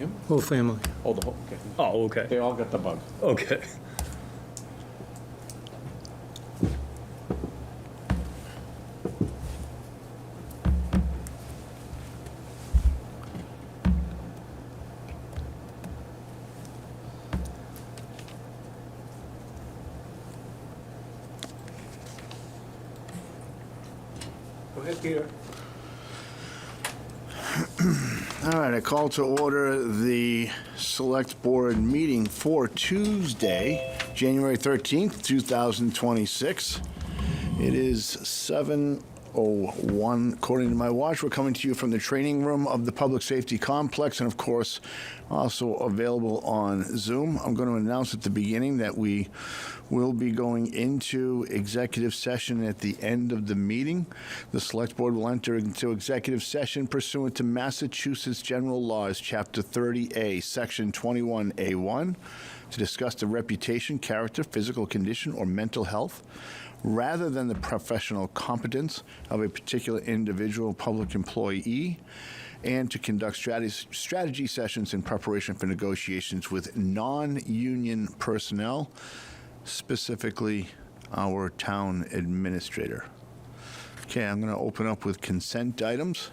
him? Whole family. Oh, the whole, okay. Oh, okay. They all got the bug. Okay. Go ahead, Peter. All right, I call to order the Select Board meeting for Tuesday, January 13th, 2026. It is 7:01 according to my watch. We're coming to you from the training room of the Public Safety Complex and, of course, also available on Zoom. I'm going to announce at the beginning that we will be going into executive session at the end of the meeting. The Select Board will enter into executive session pursuant to Massachusetts General Laws, Chapter 30A, Section 21A1, to discuss the reputation, character, physical condition, or mental health, rather than the professional competence of a particular individual public employee, and to conduct strategy sessions in preparation for negotiations with non-union personnel, specifically our town administrator. Okay, I'm going to open up with consent items.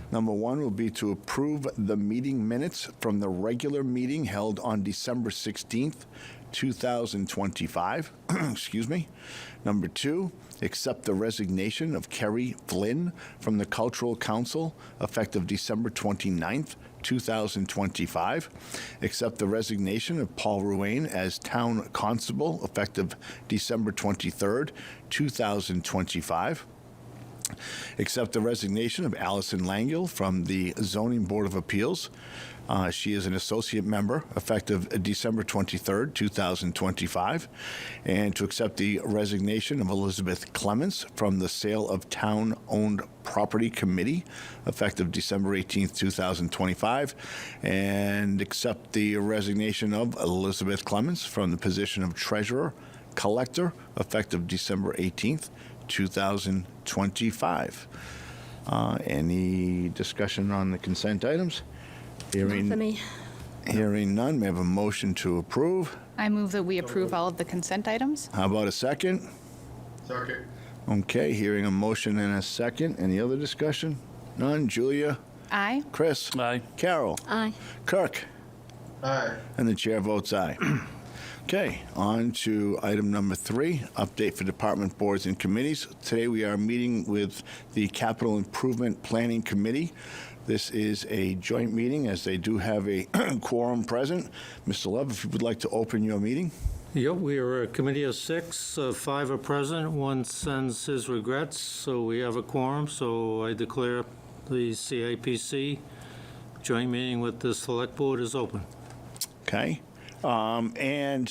Number one will be to approve the meeting minutes from the regular meeting held on December 16th, 2025. Excuse me. Number two, accept the resignation of Kerry Flynn from the Cultural Council effective December 29th, 2025. Accept the resignation of Paul Ruane as Town Constable effective December 23rd, 2025. Accept the resignation of Allison Langill from the Zoning Board of Appeals. She is an associate member effective December 23rd, 2025. And to accept the resignation of Elizabeth Clements from the Sale of Town-Owned Property Committee effective December 18th, 2025. And accept the resignation of Elizabeth Clements from the position of Treasurer Collector effective December 18th, 2025. Any discussion on the consent items? Not for me. Hearing none, may I have a motion to approve? I move that we approve all of the consent items. How about a second? Second. Okay, hearing a motion and a second. Any other discussion? None. Julia? Aye. Chris? Aye. Carol? Aye. Kirk? Aye. And the chair votes aye. Okay, on to item number 3, update for department boards and committees. Today we are meeting with the Capital Improvement Planning Committee. This is a joint meeting as they do have a quorum present. Mr. Love, if you would like to open your meeting. Yep, we are a committee of 6, 5 are present, 1 sends his regrets, so we have a quorum, so I declare the CIPC joint meeting with the Select Board is open. Okay. And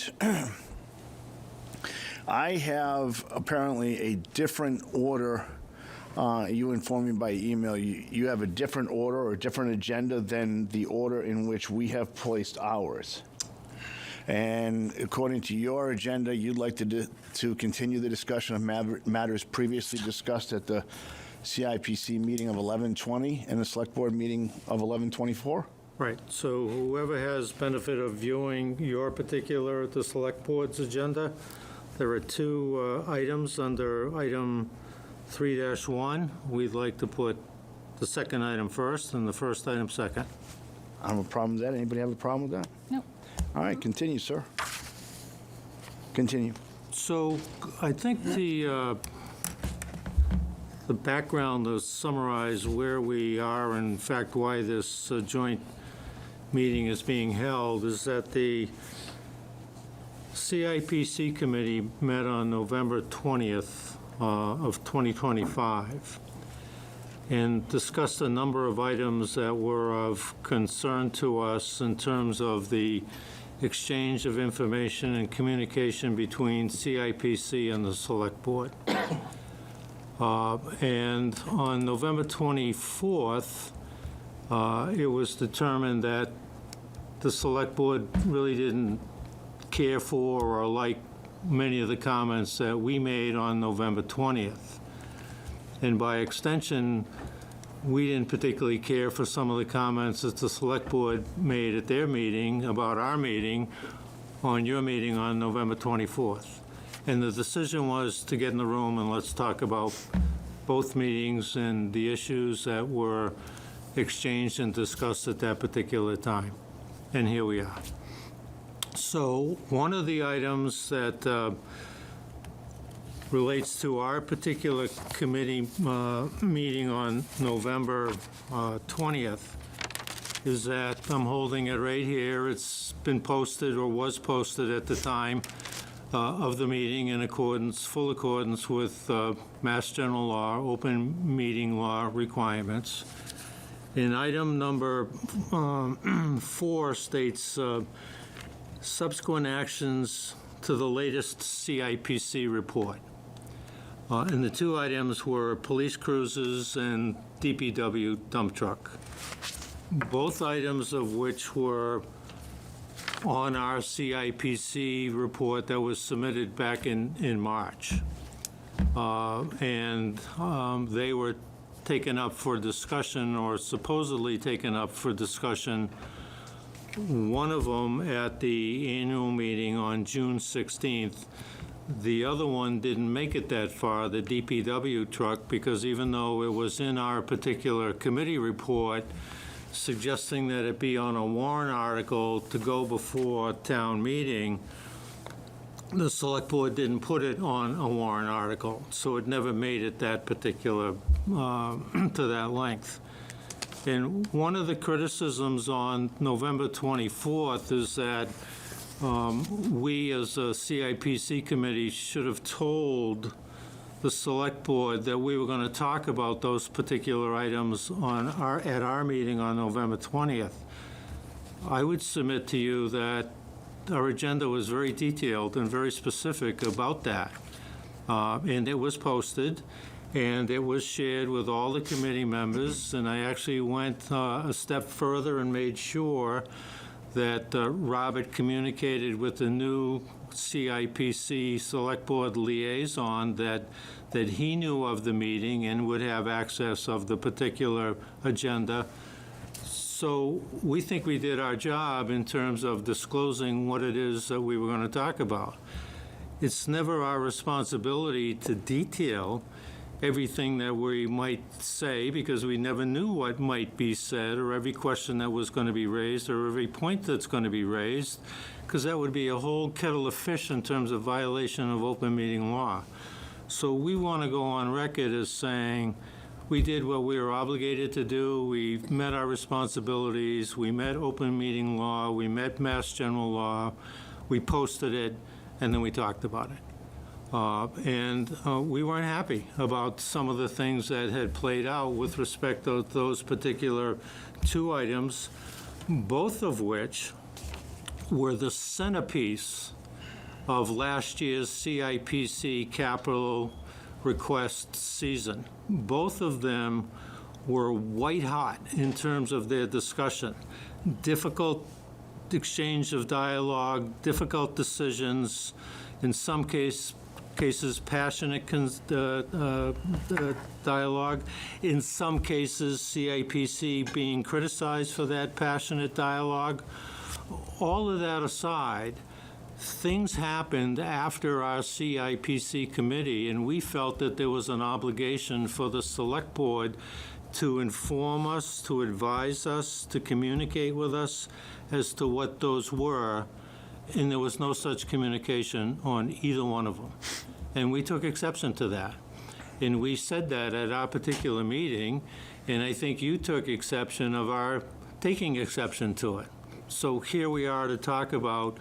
I have apparently a different order. You informed me by email. You have a different order or a different agenda than the order in which we have placed ours. And according to your agenda, you'd like to continue the discussion of matters previously discussed at the CIPC meeting of 11/20 and the Select Board meeting of 11/24? Right, so whoever has benefit of viewing your particular, the Select Board's agenda, there are 2 items under item 3-1. We'd like to put the second item first and the first item second. I don't have a problem with that. Anybody have a problem with that? No. All right, continue, sir. Continue. So I think the background to summarize where we are, and in fact why this joint meeting is being held, is that the CIPC committee met on November 20th of 2025 and discussed a number of items that were of concern to us in terms of the exchange of information and communication between CIPC and the Select Board. And on November 24th, it was determined that the Select Board really didn't care for or like many of the comments that we made on November 20th. And by extension, we didn't particularly care for some of the comments that the Select Board made at their meeting about our meeting on your meeting on November 24th. And the decision was to get in the room and let's talk about both meetings and the issues that were exchanged and discussed at that particular time. And here we are. So one of the items that relates to our particular committee meeting on November 20th is that I'm holding it right here. It's been posted or was posted at the time of the meeting in full accordance with Mass General Law, open meeting law requirements. And item number 4 states subsequent actions to the latest CIPC report. And the two items were police cruisers and DPW dump truck. Both items of which were on our CIPC report that was submitted back in March. And they were taken up for discussion, or supposedly taken up for discussion, one of them at the annual meeting on June 16th. The other one didn't make it that far, the DPW truck, because even though it was in our particular committee report suggesting that it be on a warrant article to go before town meeting, the Select Board didn't put it on a warrant article, so it never made it that particular, to that length. And one of the criticisms on November 24th is that we as a CIPC committee should have told the Select Board that we were going to talk about those particular items at our meeting on November 20th. I would submit to you that our agenda was very detailed and very specific about that. And it was posted, and it was shared with all the committee members, and I actually went a step further and made sure that Robert communicated with the new CIPC Select Board liaison that he knew of the meeting and would have access of the particular agenda. So we think we did our job in terms of disclosing what it is that we were going to talk about. It's never our responsibility to detail everything that we might say, because we never knew what might be said, or every question that was going to be raised, or every point that's going to be raised, because that would be a whole kettle of fish in terms of violation of open meeting law. So we want to go on record as saying we did what we were obligated to do. We met our responsibilities. We met open meeting law. We met Mass General Law. We posted it, and then we talked about it. We weren't happy about some of the things that had played out with respect to those particular two items, both of which were the centerpiece of last year's CIPC capital request season. Both of them were white hot in terms of their discussion. Difficult exchange of dialogue, difficult decisions, in some cases passionate dialogue, in some cases CIPC being criticized for that passionate dialogue. All of that aside, things happened after our CIPC committee, and we felt that there was an obligation for the Select Board to inform us, to advise us, to communicate with us as to what those were, and there was no such communication on either one of them. And we took exception to that. And we said that at our particular meeting, and I think you took exception of our taking exception to it. So here we are to talk about,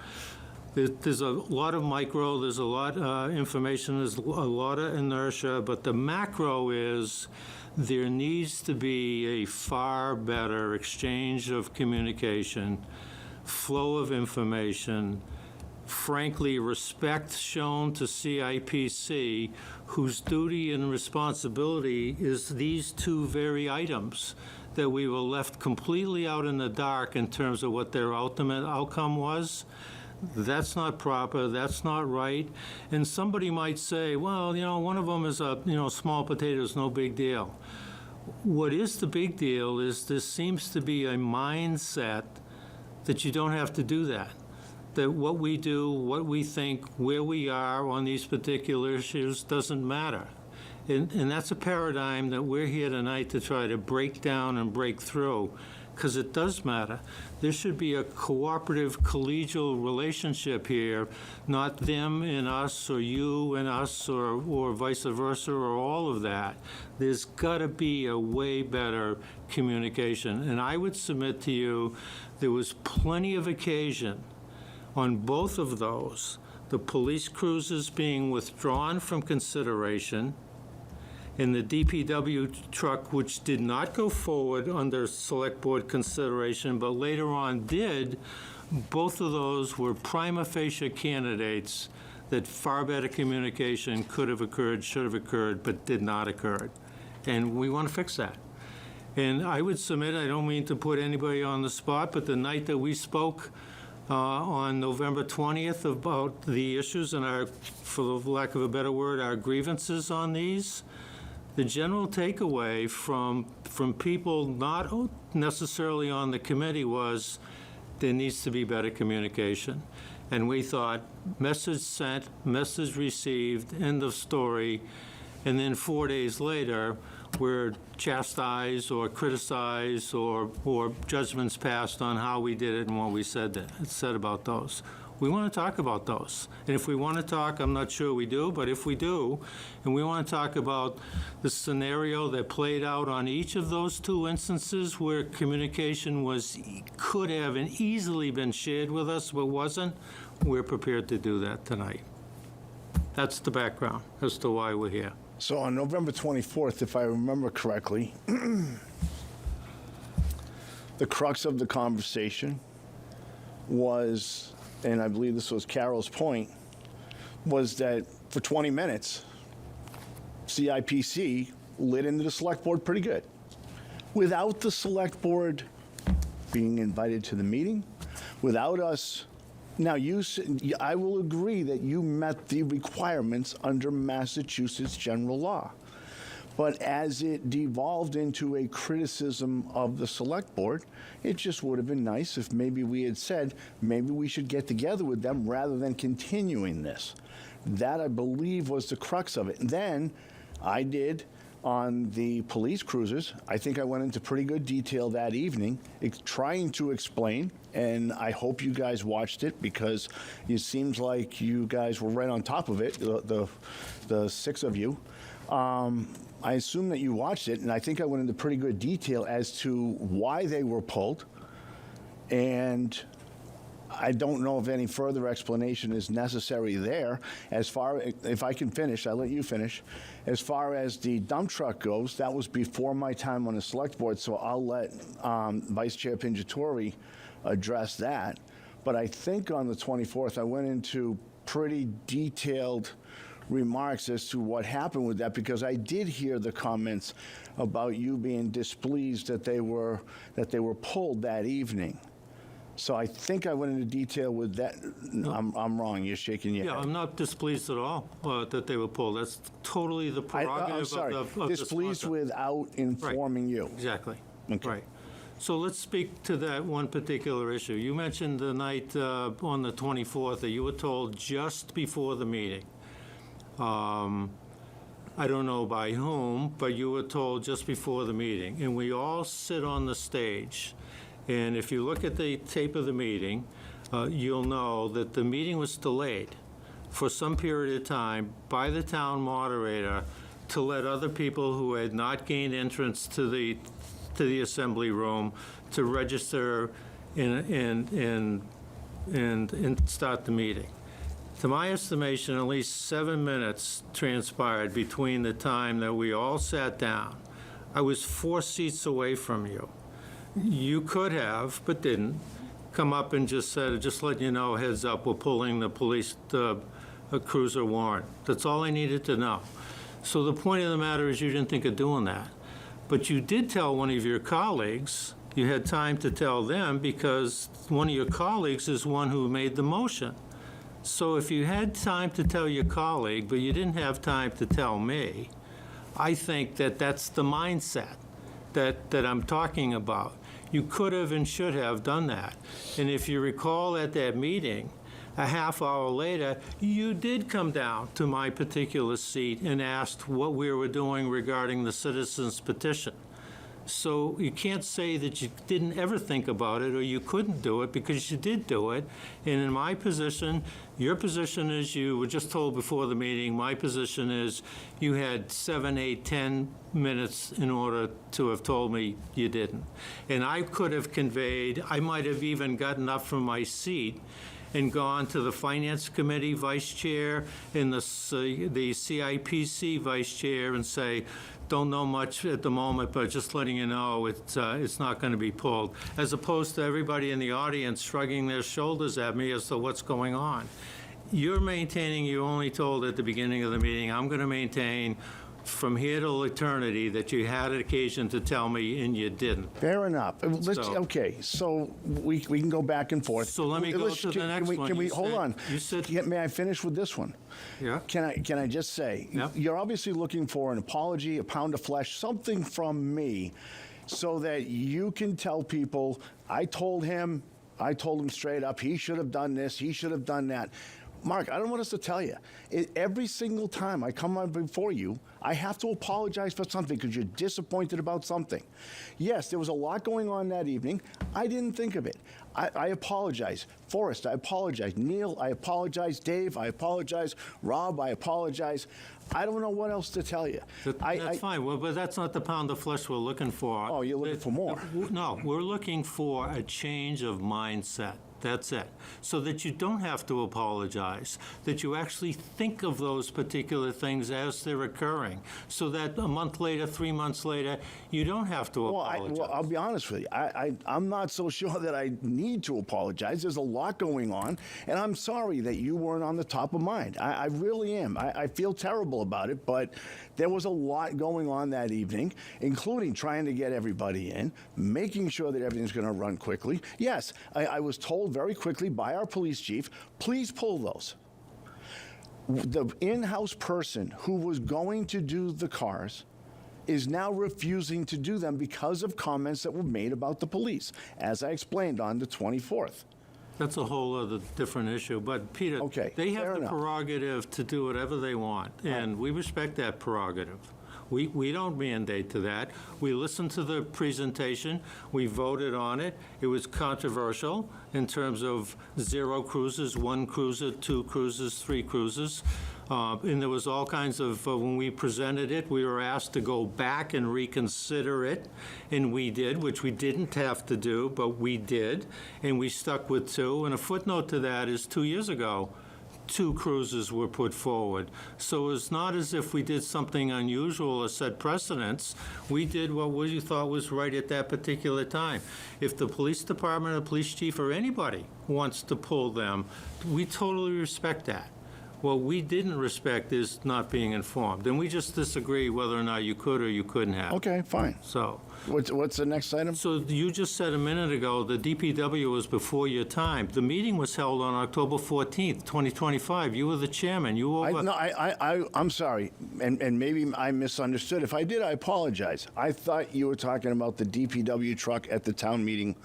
there's a lot of micro, there's a lot of information, there's a lot of inertia, but the macro is there needs to be a far better exchange of communication, flow of information, frankly, respect shown to CIPC, whose duty and responsibility is these two very items that we were left completely out in the dark in terms of what their ultimate outcome was. That's not proper, that's not right. And somebody might say, well, one of them is small potatoes, no big deal. What is the big deal is there seems to be a mindset that you don't have to do that. That what we do, what we think, where we are on these particular issues doesn't matter. And that's a paradigm that we're here tonight to try to break down and break through, because it does matter. There should be a cooperative, collegial relationship here, not them and us, or you and us, or vice versa, or all of that. There's got to be a way better communication. And I would submit to you, there was plenty of occasion on both of those, the police cruisers being withdrawn from consideration, and the DPW truck, which did not go forward under Select Board consideration, but later on did, both of those were prima facie candidates that far better communication could have occurred, should have occurred, but did not occur. And we want to fix that. And I would submit, I don't mean to put anybody on the spot, but the night that we spoke on November 20th about the issues and our, for the lack of a better word, our grievances on these, the general takeaway from people not necessarily on the committee was there needs to be better communication. And we thought, message sent, message received, end of story. And then 4 days later, we're chastised or criticized or judgments passed on how we did it and what we said about those. We want to talk about those. And if we want to talk, I'm not sure we do, but if we do, and we want to talk about the scenario that played out on each of those two instances where communication could have and easily been shared with us but wasn't, we're prepared to do that tonight. That's the background as to why we're here. So on November 24th, if I remember correctly, the crux of the conversation was, and I believe this was Carol's point, was that for 20 minutes, CIPC lit into the Select Board pretty good. Without the Select Board being invited to the meeting, without us. Now, I will agree that you met the requirements under Massachusetts general law. But as it devolved into a criticism of the Select Board, it just would have been nice if maybe we had said, maybe we should get together with them rather than continuing this. That, I believe, was the crux of it. And then I did on the police cruisers. I think I went into pretty good detail that evening, trying to explain, and I hope you guys watched it because it seems like you guys were right on top of it, the six of you. I assume that you watched it, and I think I went into pretty good detail as to why they were pulled, and I don't know if any further explanation is necessary there. As far, if I can finish, I'll let you finish. As far as the dump truck goes, that was before my time on the Select Board, so I'll let Vice Chair Pingatori address that. But I think on the 24th, I went into pretty detailed remarks as to what happened with that, because I did hear the comments about you being displeased that they were pulled that evening. So I think I went into detail with that. No. I'm wrong. You're shaking your head. Yeah, I'm not displeased at all that they were pulled. That's totally the prerogative I'm sorry. of the displeased sponsor. Without informing you. Exactly. Okay. Right. So let's speak to that one particular issue. You mentioned the night on the 24th that you were told just before the meeting. I don't know by whom, but you were told just before the meeting. And we all sit on the stage. And if you look at the tape of the meeting, you'll know that the meeting was delayed for some period of time by the town moderator to let other people who had not gained entrance to the assembly room to register and start the meeting. To my estimation, at least 7 minutes transpired between the time that we all sat down. I was 4 seats away from you. You could have, but didn't, come up and just said, just letting you know, heads up, we're pulling the police cruiser warrant. That's all I needed to know. So the point of the matter is you didn't think of doing that. But you did tell one of your colleagues, you had time to tell them because one of your colleagues is one who made the motion. So if you had time to tell your colleague, but you didn't have time to tell me, I think that that's the mindset. that I'm talking about. You could have and should have done that. And if you recall at that meeting, a half hour later, you did come down to my particular seat and asked what we were doing regarding the citizens petition. So you can't say that you didn't ever think about it or you couldn't do it, because you did do it. And in my position, your position is, you were just told before the meeting, my position is you had 7, 8, 10 minutes in order to have told me you didn't. And I could have conveyed, I might have even gotten up from my seat and gone to the Finance Committee Vice Chair and the CIPC Vice Chair and say, don't know much at the moment, but just letting you know it's not going to be pulled, as opposed to everybody in the audience shrugging their shoulders at me as to what's going on. You're maintaining, you only told at the beginning of the meeting, I'm going to maintain from here till eternity that you had an occasion to tell me and you didn't. Fair enough. So- Okay, so we can go back and forth. So let me go to the next one. Can we You hold said- on? you said- May I finish with this one? Yeah? Can I just say, Yep. you're obviously looking for an apology, a pound of flesh, something from me, so that you can tell people, I told him straight up, he should have done this, he should have done that. Mark, I don't want us to tell you. Every single time I come on before you, I have to apologize for something because you're disappointed about something. Yes, there was a lot going on that evening. I didn't think of it. I apologize. Forrest, I apologize. Neil, I apologize. Dave, I apologize. Rob, I apologize. I don't know what else to tell you. That's fine, well, but that's not the pound of flesh we're looking for. Oh, you're looking for more. No, we're looking for a change of mindset. That's it. So that you don't have to apologize, that you actually think of those particular things as they're occurring, so that a month later, 3 months later, you don't have to apologize. Well, I'll be honest with you. I'm not so sure that I need to apologize. There's a lot going on, and I'm sorry that you weren't on the top of mind. I really am. I feel terrible about it, but there was a lot going on that evening, including trying to get everybody in, making sure that everything's going to run quickly. Yes, I was told very quickly by our police chief, please pull those. The in-house person who was going to do the cars is now refusing to do them because of comments that were made about the police, as I explained on the 24th. That's a whole other different issue, but Peter, Okay, they fair have the enough. prerogative to do whatever they want, and we respect that prerogative. We don't mandate to that. We listened to the presentation, we voted on it. It was controversial in terms of 0 cruisers, 1 cruiser, 2 cruisers, 3 cruisers. And there was all kinds of, when we presented it, we were asked to go back and reconsider it, and we did, which we didn't have to do, but we did, and we stuck with 2. And a footnote to that is 2 years ago, 2 cruises were put forward. So it's not as if we did something unusual or set precedents. We did what we thought was right at that particular time. If the police department or police chief or anybody wants to pull them, we totally respect that. What we didn't respect is not being informed. And we just disagree whether or not you could or you couldn't have. Okay, fine. So What's the next item? you just said a minute ago the DPW was before your time. The meeting was held on October 14th, 2025. You were the chairman. You were I'm sorry, and maybe I misunderstood. If I did, I apologize. I thought you were talking about the DPW truck at the town meeting,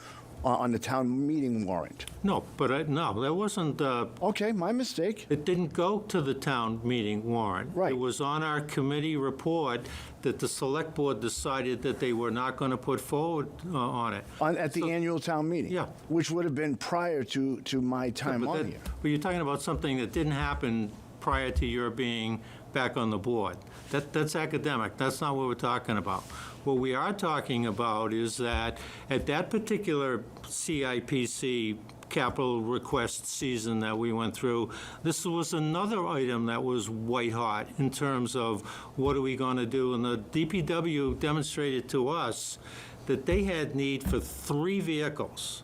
on the town meeting warrant. No, but no, that wasn't. Okay, my mistake. It didn't go to the town meeting warrant. Right. It was on our committee report that the select board decided that they were not going to put forward on it. At the annual town meeting? Yeah. Which would have been prior to my time But on that- here. But you're talking about something that didn't happen prior to your being back on the board. That's academic. That's not what we're talking about. What we are talking about is that at that particular CIPC capital request season that we went through, this was another item that was white hot in terms of what are we going to do? And the DPW demonstrated to us that they had need for 3 vehicles.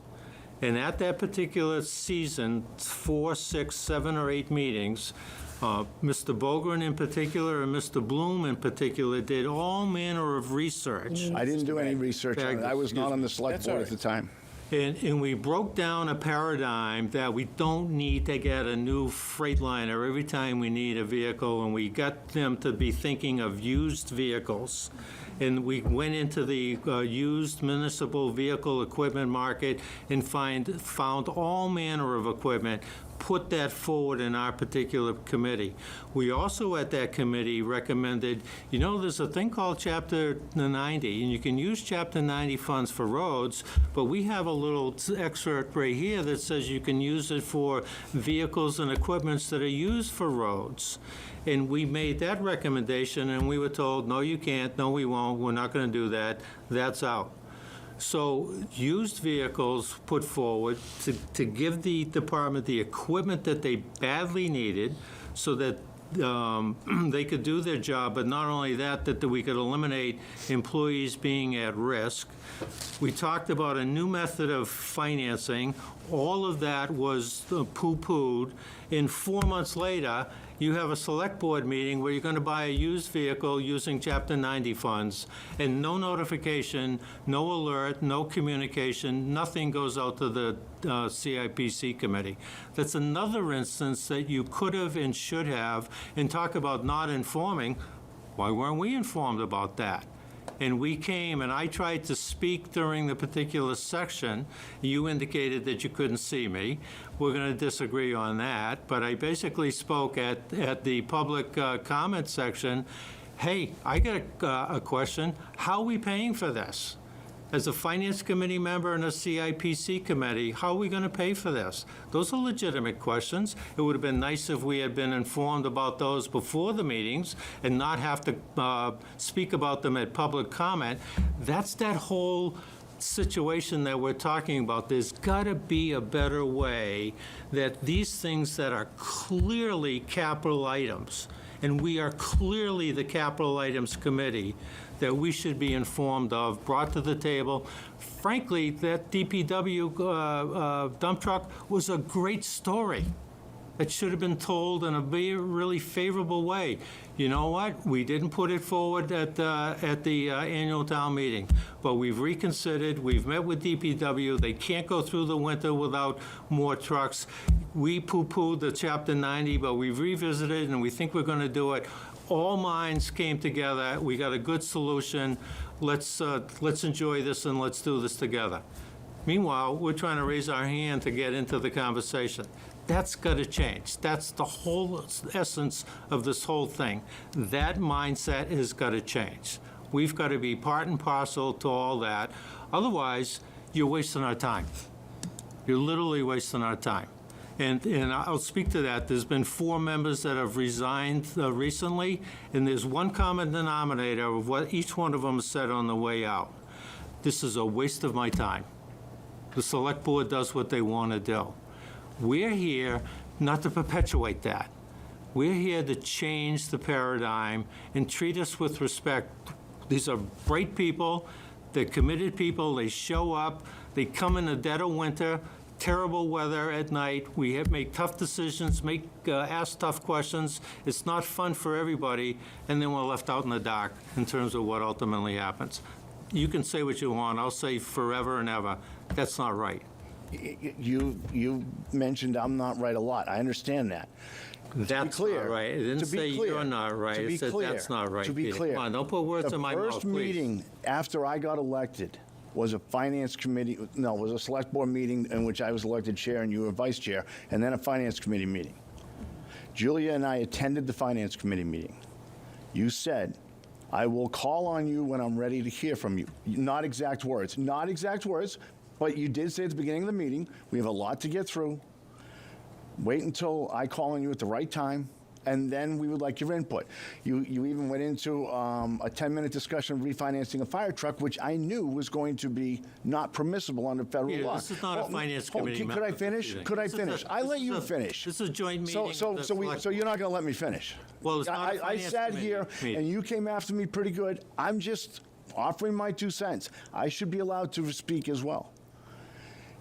And at that particular season, 4, 6, 7, or 8 meetings, Mr. Bogren in particular and Mr. Bloom in particular did all manner of research. I didn't do any research on it. I was not on the select That's board all at the time. And we broke down a paradigm that we don't need to get a new Freightliner every time we need a vehicle, and we got them to be thinking of used vehicles. and we went into the used municipal vehicle equipment market and found all manner of equipment, put that forward in our particular committee. We also, at that committee, recommended, there's a thing called Chapter 90, and you can use Chapter 90 funds for roads, but we have a little excerpt right here that says you can use it for vehicles and equipments that are used for roads. And we made that recommendation, and we were told, no, you can't, no, we won't, we're not going to do that, that's out. So used vehicles put forward to give the department the equipment that they badly needed so that they could do their job, but not only that, that we could eliminate employees being at risk. We talked about a new method of financing. All of that was poo-pooed. And 4 months later, you have a select board meeting where you're going to buy a used vehicle using Chapter 90 funds, and no notification, no alert, no communication, nothing goes out to the CIPC committee. That's another instance that you could have and should have, and talk about not informing. Why weren't we informed about that? And we came, and I tried to speak during the particular section. You indicated that you couldn't see me. We're going to disagree on that, but I basically spoke at the public comment section. Hey, I got a question. How are we paying for this? As a Finance Committee member and a CIPC committee, how are we going to pay for this? Those are legitimate questions. It would have been nice if we had been informed about those before the meetings and not have to speak about them at public comment. That's that whole situation that we're talking about. There's got to be a better way that these things that are clearly capital items, and we are clearly the capital items committee, that we should be informed of, brought to the table. Frankly, that DPW dump truck was a great story. It should have been told in a really favorable way. You know what? We didn't put it forward at the annual town meeting, but we've reconsidered. We've met with DPW. They can't go through the winter without more trucks. We poo-pooed the Chapter 90, but we've revisited, and we think we're going to do it. All minds came together. We got a good solution. Let's enjoy this and let's do this together. Meanwhile, we're trying to raise our hand to get into the conversation. That's got to change. That's the whole essence of this whole thing. That mindset has got to change. We've got to be part and parcel to all that. Otherwise, you're wasting our time. You're literally wasting our time. And I'll speak to that. There's been 4 members that have resigned recently, and there's one common denominator of what each one of them said on the way out. This is a waste of my time. The select board does what they want to do. We're here not to perpetuate that. We're here to change the paradigm and treat us with respect. These are bright people. They're committed people. They show up. They come in the dead of winter. Terrible weather at night. We make tough decisions, ask tough questions. It's not fun for everybody, and then we're left out in the dark in terms of what ultimately happens. You can say what you want. I'll say forever and ever. That's not right. You mentioned I'm not right a lot. I understand that. That's not right. I didn't say you're not right. I said that's not right. To be Peter. clear. Come on, don't put words in my mouth, The first meeting after I got elected was a finance committee, no, it was a select board meeting in which I was elected chair and you were vice chair, and then a finance committee meeting. Julia and I attended the finance committee meeting. You said, I will call on you when I'm ready to hear from you. Not exact words, but you did say at the beginning of the meeting, we have a lot to get through. Wait until I call on you at the right time, and then we would like your input. You even went into a 10-minute discussion of refinancing a fire truck, which I knew was going to be not permissible under federal Peter, law. this is not a finance committee. Could I finish? Could I finish? I let you finish. This is a joint meeting. So you're not going to let me finish? Well, it's not a I finance sat committee here, meeting. and you came after me pretty good. I'm just offering my 2 cents. I should be allowed to speak as well.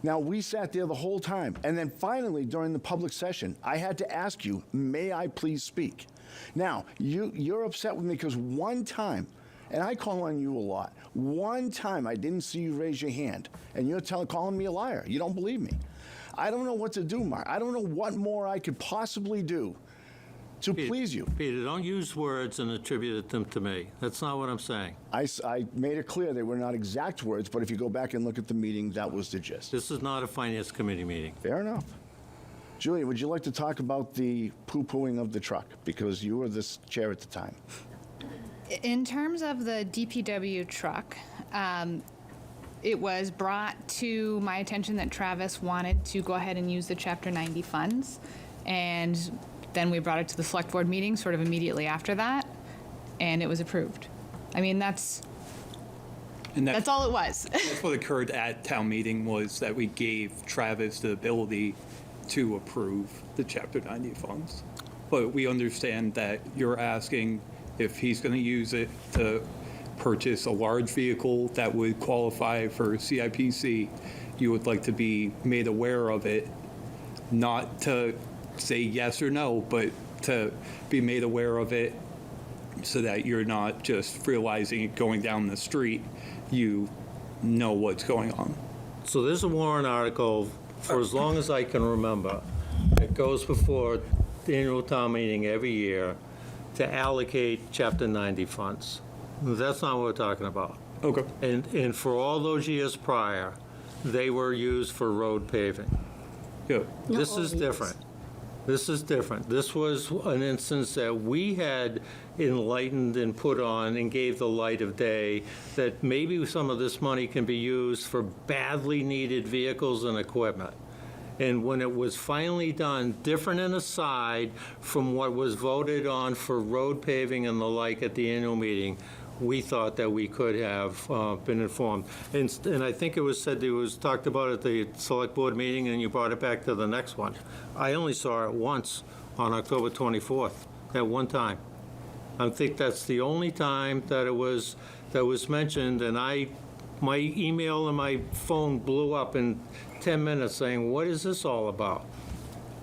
Now, we sat there the whole time, and then finally, during the public session, I had to ask you, may I please speak? Now, you're upset with me because one time, and I call on you a lot, one time I didn't see you raise your hand, and you're calling me a liar. You don't believe me. I don't know what to do, Mark. I don't know what more I could possibly do to please you. Peter, don't use words and attribute them to me. That's not what I'm saying. I made it clear they were not exact words, but if you go back and look at the meeting, that was the gist. This is not a finance committee meeting. Fair enough. Julia, would you like to talk about the poo-pooing of the truck? Because you were the chair at the time. In terms of the DPW truck, it was brought to my attention that Travis wanted to go ahead and use the Chapter 90 funds. And then we brought it to the select board meeting sort of immediately after that, and it was approved. I mean, that's all it was. That's what occurred at town meeting, was that we gave Travis the ability to approve the Chapter 90 funds. But we understand that you're asking if he's going to use it to purchase a large vehicle that would qualify for CIPC, you would like to be made aware of it, not to say yes or no, but to be made aware of it so that you're not just realizing it going down the street, you know what's going on. So there's a warrant article, for as long as I can remember, it goes before the annual town meeting every year to allocate Chapter 90 funds. That's not what we're talking about. Okay. And for all those years prior, they were used for road paving. Yeah. This is different. This is different. This was an instance that we had enlightened and put on and gave the light of day that maybe some of this money can be used for badly needed vehicles and equipment. And when it was finally done, different and aside from what was voted on for road paving and the like at the annual meeting, we thought that we could have been informed. And I think it was said, it was talked about at the select board meeting, and you brought it back to the next one. I only saw it once on October 24th, at one time. I think that's the only time that it was, that was mentioned, and my email and my phone blew up in 10 minutes saying, what is this all about?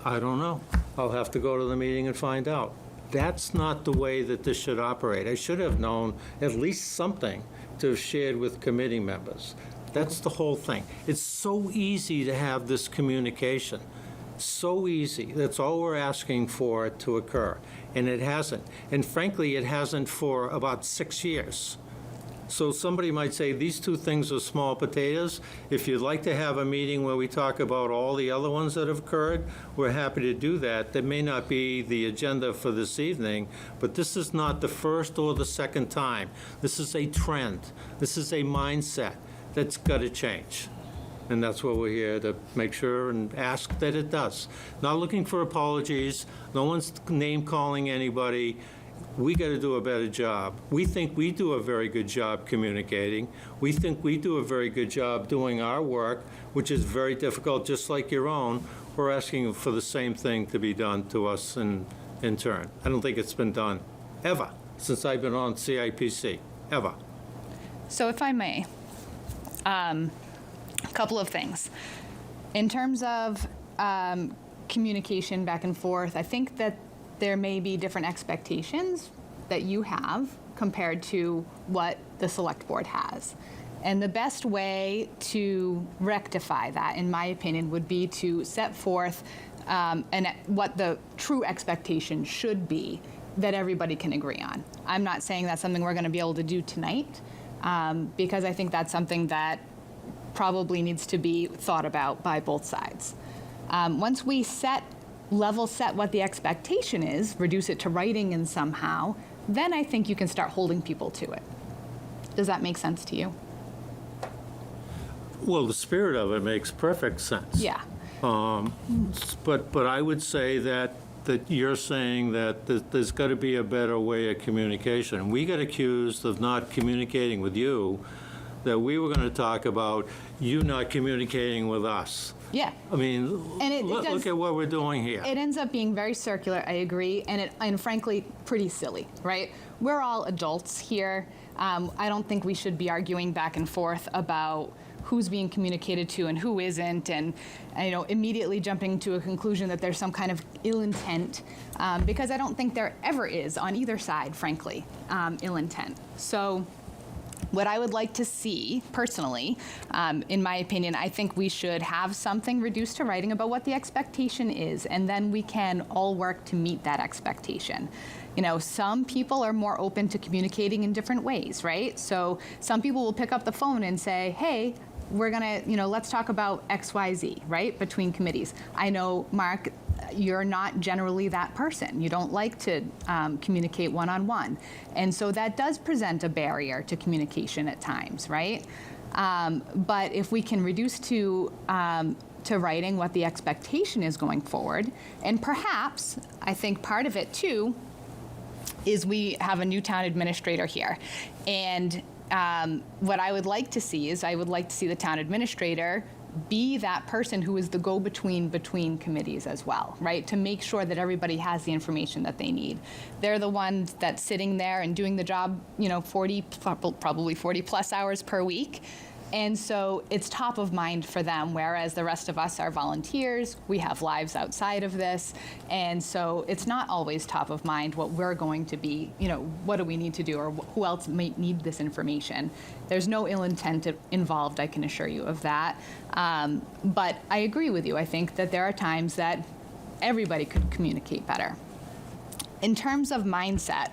I don't know. I'll have to go to the meeting and find out. That's not the way that this should operate. I should have known at least something to have shared with committee members. That's the whole thing. It's so easy to have this communication. So easy. That's all we're asking for it to occur. And it hasn't. And frankly, it hasn't for about 6 years. So somebody might say, these two things are small potatoes. If you'd like to have a meeting where we talk about all the other ones that have occurred, we're happy to do that. That may not be the agenda for this evening, but this is not the first or the second time. This is a trend. This is a mindset that's got to change. And that's what we're here to make sure and ask that it does. Not looking for apologies. No one's name-calling anybody. We got to do a better job. We think we do a very good job communicating. We think we do a very good job doing our work, which is very difficult, just like your own. We're asking for the same thing to be done to us in turn. I don't think it's been done, ever, since I've been on CIPC, ever. So if I may, a couple of things. In terms of communication back and forth, I think that there may be different expectations that you have compared to what the select board has. And the best way to rectify that, in my opinion, would be to set forth what the true expectation should be that everybody can agree on. I'm not saying that's something we're going to be able to do tonight, because I think that's something that probably needs to be thought about by both sides. Once we level set what the expectation is, reduce it to writing and somehow, then I think you can start holding people to it. Does that make sense to you? Well, the spirit of it makes perfect sense. Yeah. But I would say that you're saying that there's got to be a better way of communication. We got accused of not communicating with you, that we were going to talk about you not communicating with us. Yeah. I mean, And look at what we're doing here. It ends up being very circular, I agree, and frankly, pretty silly, right? We're all adults here. I don't think we should be arguing back and forth about who's being communicated to and who isn't, and immediately jumping to a conclusion that there's some kind of ill intent, because I don't think there ever is on either side, frankly, ill intent. So What I would like to see, personally, in my opinion, I think we should have something reduced to writing about what the expectation is, and then we can all work to meet that expectation. You know, some people are more open to communicating in different ways, right? So some people will pick up the phone and say, hey, we're gonna, let's talk about X, Y, Z, right, between committees. I know, Mark, you're not generally that person. You don't like to communicate one-on-one. And so that does present a barrier to communication at times, right? But if we can reduce to writing what the expectation is going forward, and perhaps, I think part of it too, is we have a new town administrator here. And what I would like to see is I would like to see the town administrator be that person who is the go-between between committees as well, right? To make sure that everybody has the information that they need. They're the ones that's sitting there and doing the job, 40, probably 40 plus hours per week. And so it's top of mind for them, whereas the rest of us are volunteers. We have lives outside of this. And so it's not always top of mind what we're going to be, what do we need to do, or who else might need this information. There's no ill intent involved, I can assure you of that. But I agree with you. I think that there are times that everybody could communicate better. In terms of mindset,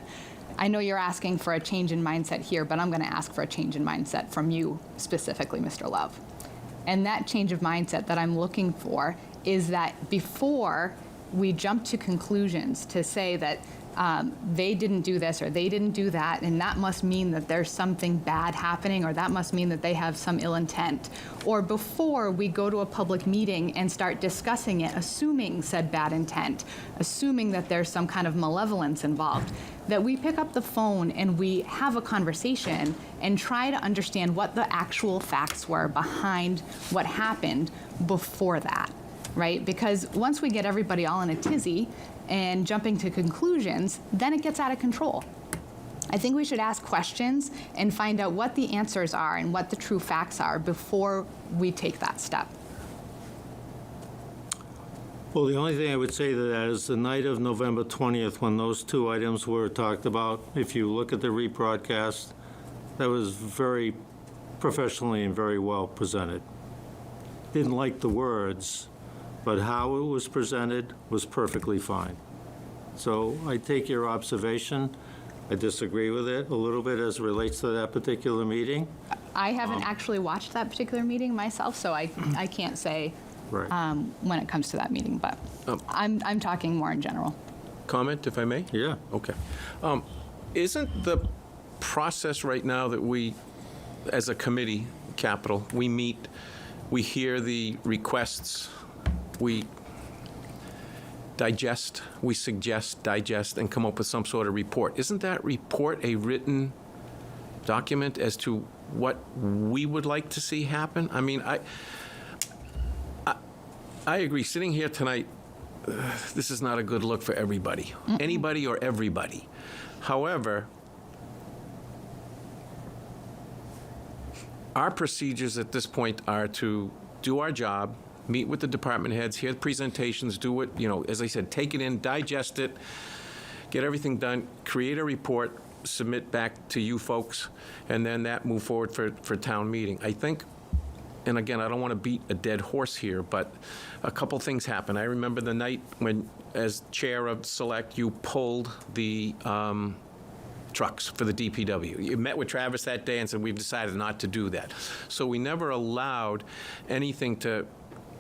I know you're asking for a change in mindset here, but I'm going to ask for a change in mindset from you specifically, Mr. Love. And that change of mindset that I'm looking for is that before we jump to conclusions to say that they didn't do this or they didn't do that, and that must mean that there's something bad happening, or that must mean that they have some ill intent. Or before we go to a public meeting and start discussing it, assuming said bad intent, assuming that there's some kind of malevolence involved, that we pick up the phone and we have a conversation and try to understand what the actual facts were behind what happened before that, right? Because once we get everybody all in a tizzy and jumping to conclusions, then it gets out of control. I think we should ask questions and find out what the answers are and what the true facts are before we take that step. Well, the only thing I would say to that is the night of November 20th, when those two items were talked about, if you look at the rebroadcast, that was very professionally and very well presented. Didn't like the words, but how it was presented was perfectly fine. So I take your observation. I disagree with it a little bit as it relates to that particular meeting. I haven't actually watched that particular meeting myself, so I can't say Right. when it comes to that meeting, but I'm talking more in general. Comment, if I may? Yeah. Okay. Isn't the process right now that we, as a committee, capital, we meet, we hear the requests, we digest, we suggest, digest, and come up with some sort of report? Isn't that report a written document as to what we would like to see happen? I mean, I agree. Sitting here tonight, this is not a good look for everybody, anybody or everybody. However, our procedures at this point are to do our job, meet with the department heads, hear the presentations, do it, as I said, take it in, digest it, get everything done, create a report, submit back to you folks, and then that move forward for town meeting. I think, and again, I don't want to beat a dead horse here, but a couple things happened. I remember the night when, as chair of Select, you pulled the trucks for the DPW. You met with Travis that day and said, we've decided not to do that. So we never allowed anything to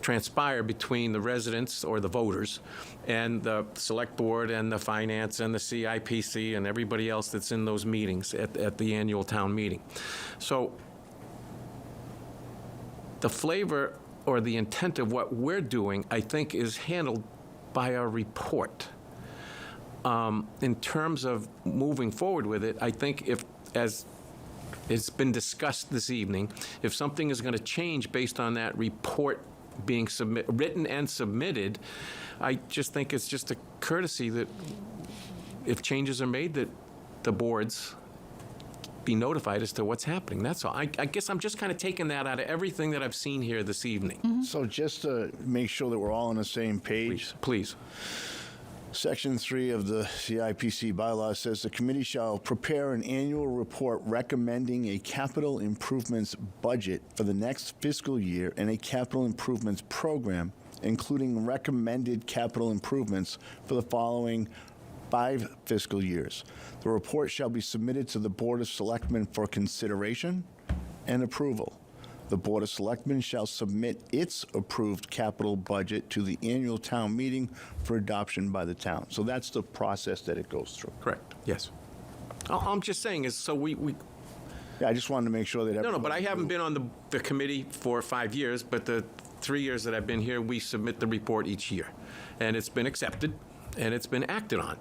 transpire between the residents or the voters and the Select Board and the Finance and the CIPC and everybody else that's in those meetings at the annual town meeting. So the flavor or the intent of what we're doing, I think, is handled by our report. In terms of moving forward with it, I think if, as it's been discussed this evening, if something is going to change based on that report being written and submitted, I just think it's just a courtesy that if changes are made, that the boards be notified as to what's happening. That's all. I guess I'm just kind of taking that out of everything that I've seen here this evening. So just to make sure that we're all on the same page, Please. Section 3 of the CIPC bylaws says the committee shall prepare an annual report recommending a capital improvements budget for the next fiscal year and a capital improvements program, including recommended capital improvements for the following 5 fiscal years. The report shall be submitted to the Board of Selectmen for consideration and approval. The Board of Selectmen shall submit its approved capital budget to the annual town meeting for adoption by the town. So that's the process that it goes through. Correct, yes. All I'm just saying is, so we Yeah, I just wanted to make sure that no, but I everybody haven't knew. been on the committee for 5 years, but the 3 years that I've been here, we submit the report each year. And it's been accepted, and it's been acted on.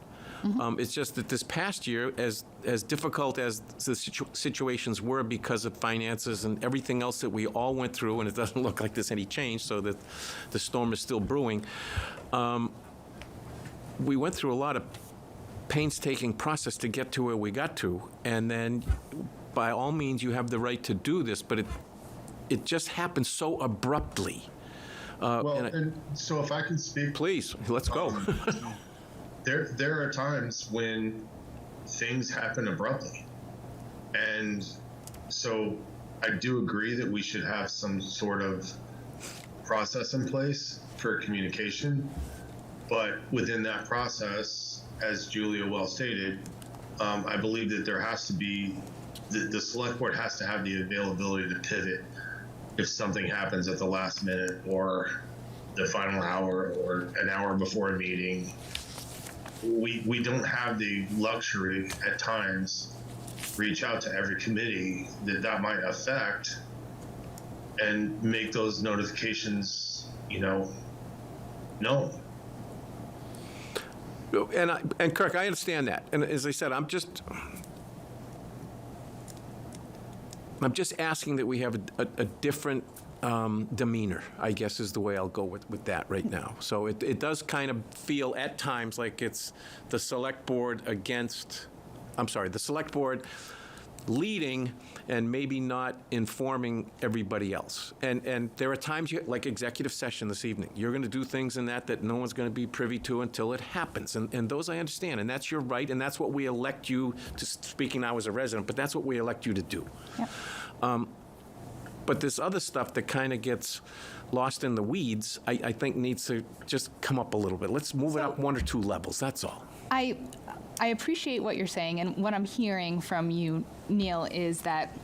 It's just that this past year, as difficult as the situations were because of finances and everything else that we all went through, and it doesn't look like there's any change, so that the storm is still brewing, we went through a lot of painstaking process to get to where we got to. And then, by all means, you have the right to do this, but it just happened so abruptly. Well, and and so if I can speak, Please, let's go. there are times when things happen abruptly. And so I do agree that we should have some sort of process in place for communication. But within that process, as Julia well stated, I believe that there has to be, the select board has to have the availability to pivot if something happens at the last minute or the final hour or an hour before a meeting. We don't have the luxury at times reach out to every committee that might affect and make those notifications, known. And Kirk, I understand that. And as I said, I'm just asking that we have a different demeanor, I guess is the way I'll go with that right now. So it does kind of feel at times like it's the select board the select board leading and maybe not informing everybody else. And there are times, like executive session this evening, you're going to do things in that no one's going to be privy to until it happens. And those I understand, and that's your right, and that's what we elect you to, speaking now as a resident, but that's what we elect you to do. Yep. But this other stuff that kind of gets lost in the weeds, I think needs to just come up a little bit. Let's move it up 1 or 2 levels, that's all. I appreciate what you're saying, and what I'm hearing from you, Neil, is that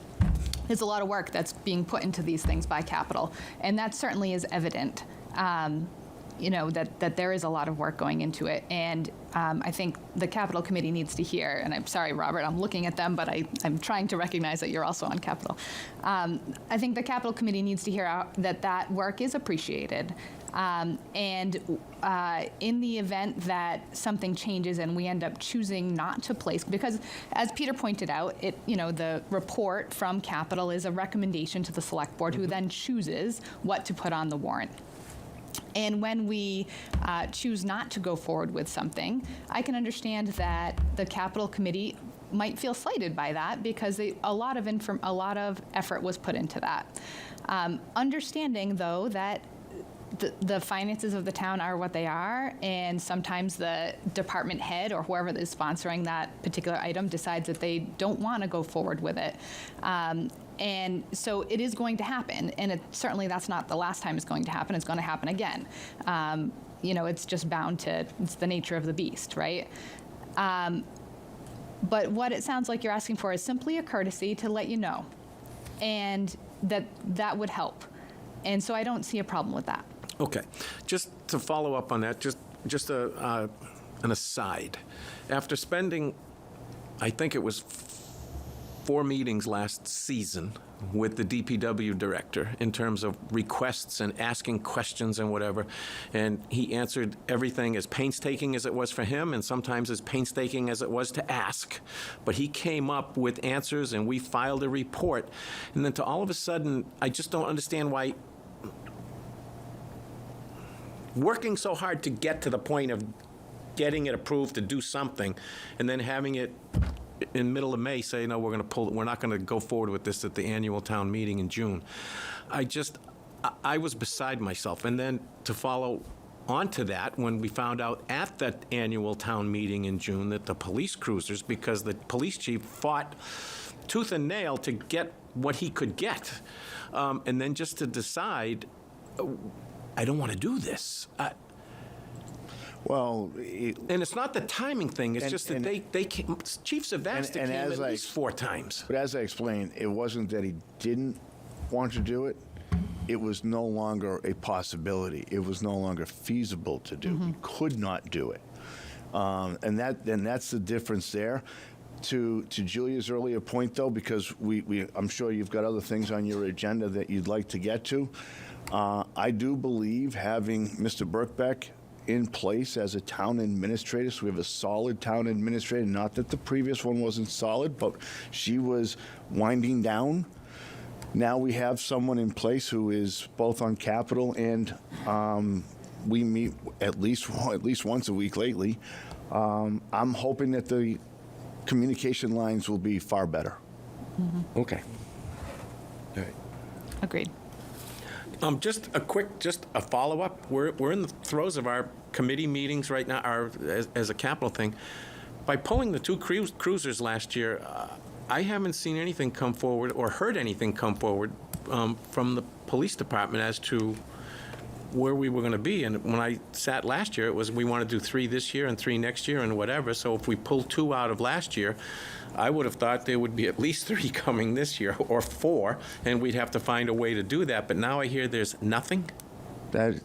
there's a lot of work that's being put into these things by Capital, and that certainly is evident. That there is a lot of work going into it, and I think the Capital Committee needs to hear, and I'm sorry, Robert, I'm looking at them, but I'm trying to recognize that you're also on Capital. I think the Capital Committee needs to hear that work is appreciated. And in the event that something changes and we end up choosing not to place, because as Peter pointed out, the report from Capital is a recommendation to the Select Board, who then chooses what to put on the warrant. And when we choose not to go forward with something, I can understand that the Capital Committee might feel slighted by that, because a lot of effort was put into that. Understanding, though, that the finances of the town are what they are, and sometimes the department head or whoever is sponsoring that particular item decides that they don't want to go forward with it. And so it is going to happen, and certainly that's not the last time it's going to happen. It's going to happen again. It's just bound to, it's the nature of the beast, right? But what it sounds like you're asking for is simply a courtesy to let you know, and that would help. And so I don't see a problem with that. Okay. Just to follow up on that, just an aside. After spending, I think it was 4 meetings last season with the DPW director in terms of requests and asking questions and whatever, and he answered everything as painstaking as it was for him and sometimes as painstaking as it was to ask, but he came up with answers and we filed a report. And then to all of a sudden, I just don't understand why working so hard to get to the point of getting it approved to do something and then having it in middle of May say, no, we're not going to go forward with this at the annual town meeting in June. I was beside myself. And then to follow onto that when we found out at the annual town meeting in June that the police cruisers, because the police chief fought tooth and nail to get what he could get, and then just to decide, I don't want to do this. Well, And it's not the timing thing, it's And- just that and- they came, Chief Savasta and came as at I- least 4 times. but as I explained, it wasn't that he didn't want to do it. It was no longer a possibility. It was no longer feasible to do. He could not do it. And that's the difference there. To Julia's earlier point, though, because I'm sure you've got other things on your agenda that you'd like to get to. I do believe having Mr. Birkbeck in place as a town administrator, so we have a solid town administrator, not that the previous one wasn't solid, but she was winding down. Now we have someone in place who is both on capital and we meet at least once a week lately. I'm hoping that the communication lines will be far better. Okay. All right. Agreed. Just a follow-up. We're in the throes of our committee meetings right now, as a capital thing. By pulling the 2 cruisers last year, I haven't seen anything come forward or heard anything come forward from the police department as to where we were going to be. And when I sat last year, it was we want to do 3 this year and 3 next year and whatever. So if we pull 2 out of last year, I would have thought there would be at least 3 coming this year or 4, and we'd have to find a way to do that. But now I hear there's nothing. That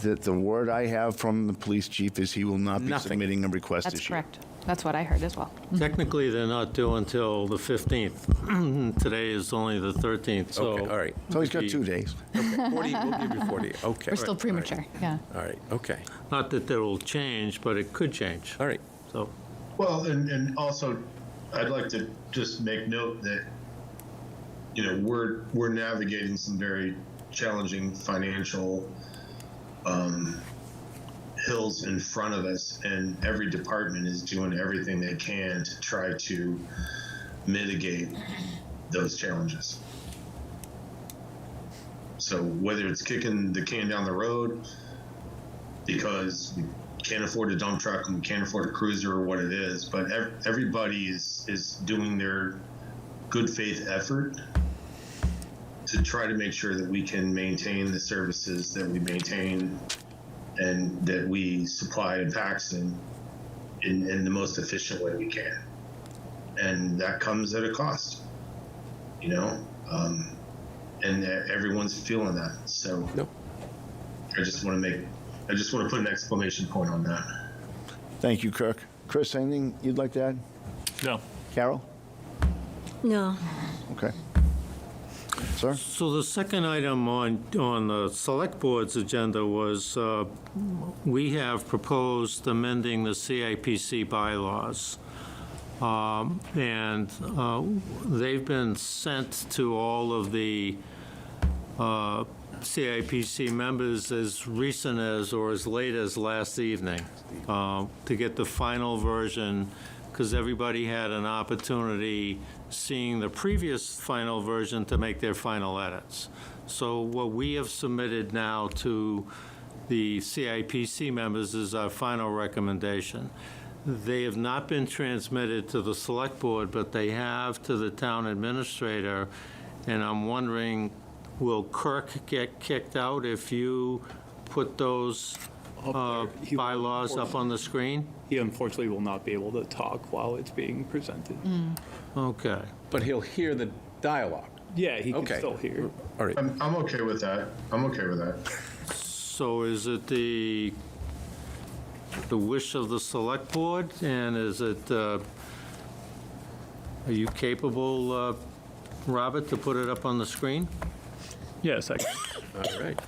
the word I have from the police chief is he will not be Nothing. submitting a request That's this year. correct. That's what I heard as well. Technically, they're not due until the 15th. Today is only the 13th, so. Okay, all right. So he's got 2 days. 40, we'll give you 40. Okay. We're still Right, premature, yeah. All right, okay. Not that that will change, but it could change. All right. So, Well, and also, I'd like to just make note that, we're navigating some very challenging financial hills in front of us, and every department is doing everything they can to try to mitigate those challenges. So whether it's kicking the can down the road because we can't afford a dump truck and we can't afford a cruiser or what it is, but everybody is doing their good faith effort to try to make sure that we can maintain the services that we maintain and that we supply in Paxton in the most efficient way we can. And that comes at a cost, and everyone's feeling that. So Nope. I just want to put an exclamation point on that. Thank you, Kirk. Chris, anything you'd like to add? No. Carol? No. Okay. Sir? so the second item on the Select Board's agenda was, we have proposed amending the CIPC bylaws. And they've been sent to all of the CIPC members as recent as or as late as last evening to get the final version, because everybody had an opportunity seeing the previous final version to make their final edits. So what we have submitted now to the CIPC members is our final recommendation. They have not been transmitted to the Select Board, but they have to the Town Administrator, and I'm wondering, will Kirk get kicked out if you put those bylaws up on the screen? He unfortunately will not be able to talk while it's being presented. Okay. But he'll hear the dialogue. Yeah, he can Okay. still hear. All right. I'm okay with that. So is it the wish of the Select Board, and is it, are you capable, Robert, to put it up on the screen? Yes, I can. All right.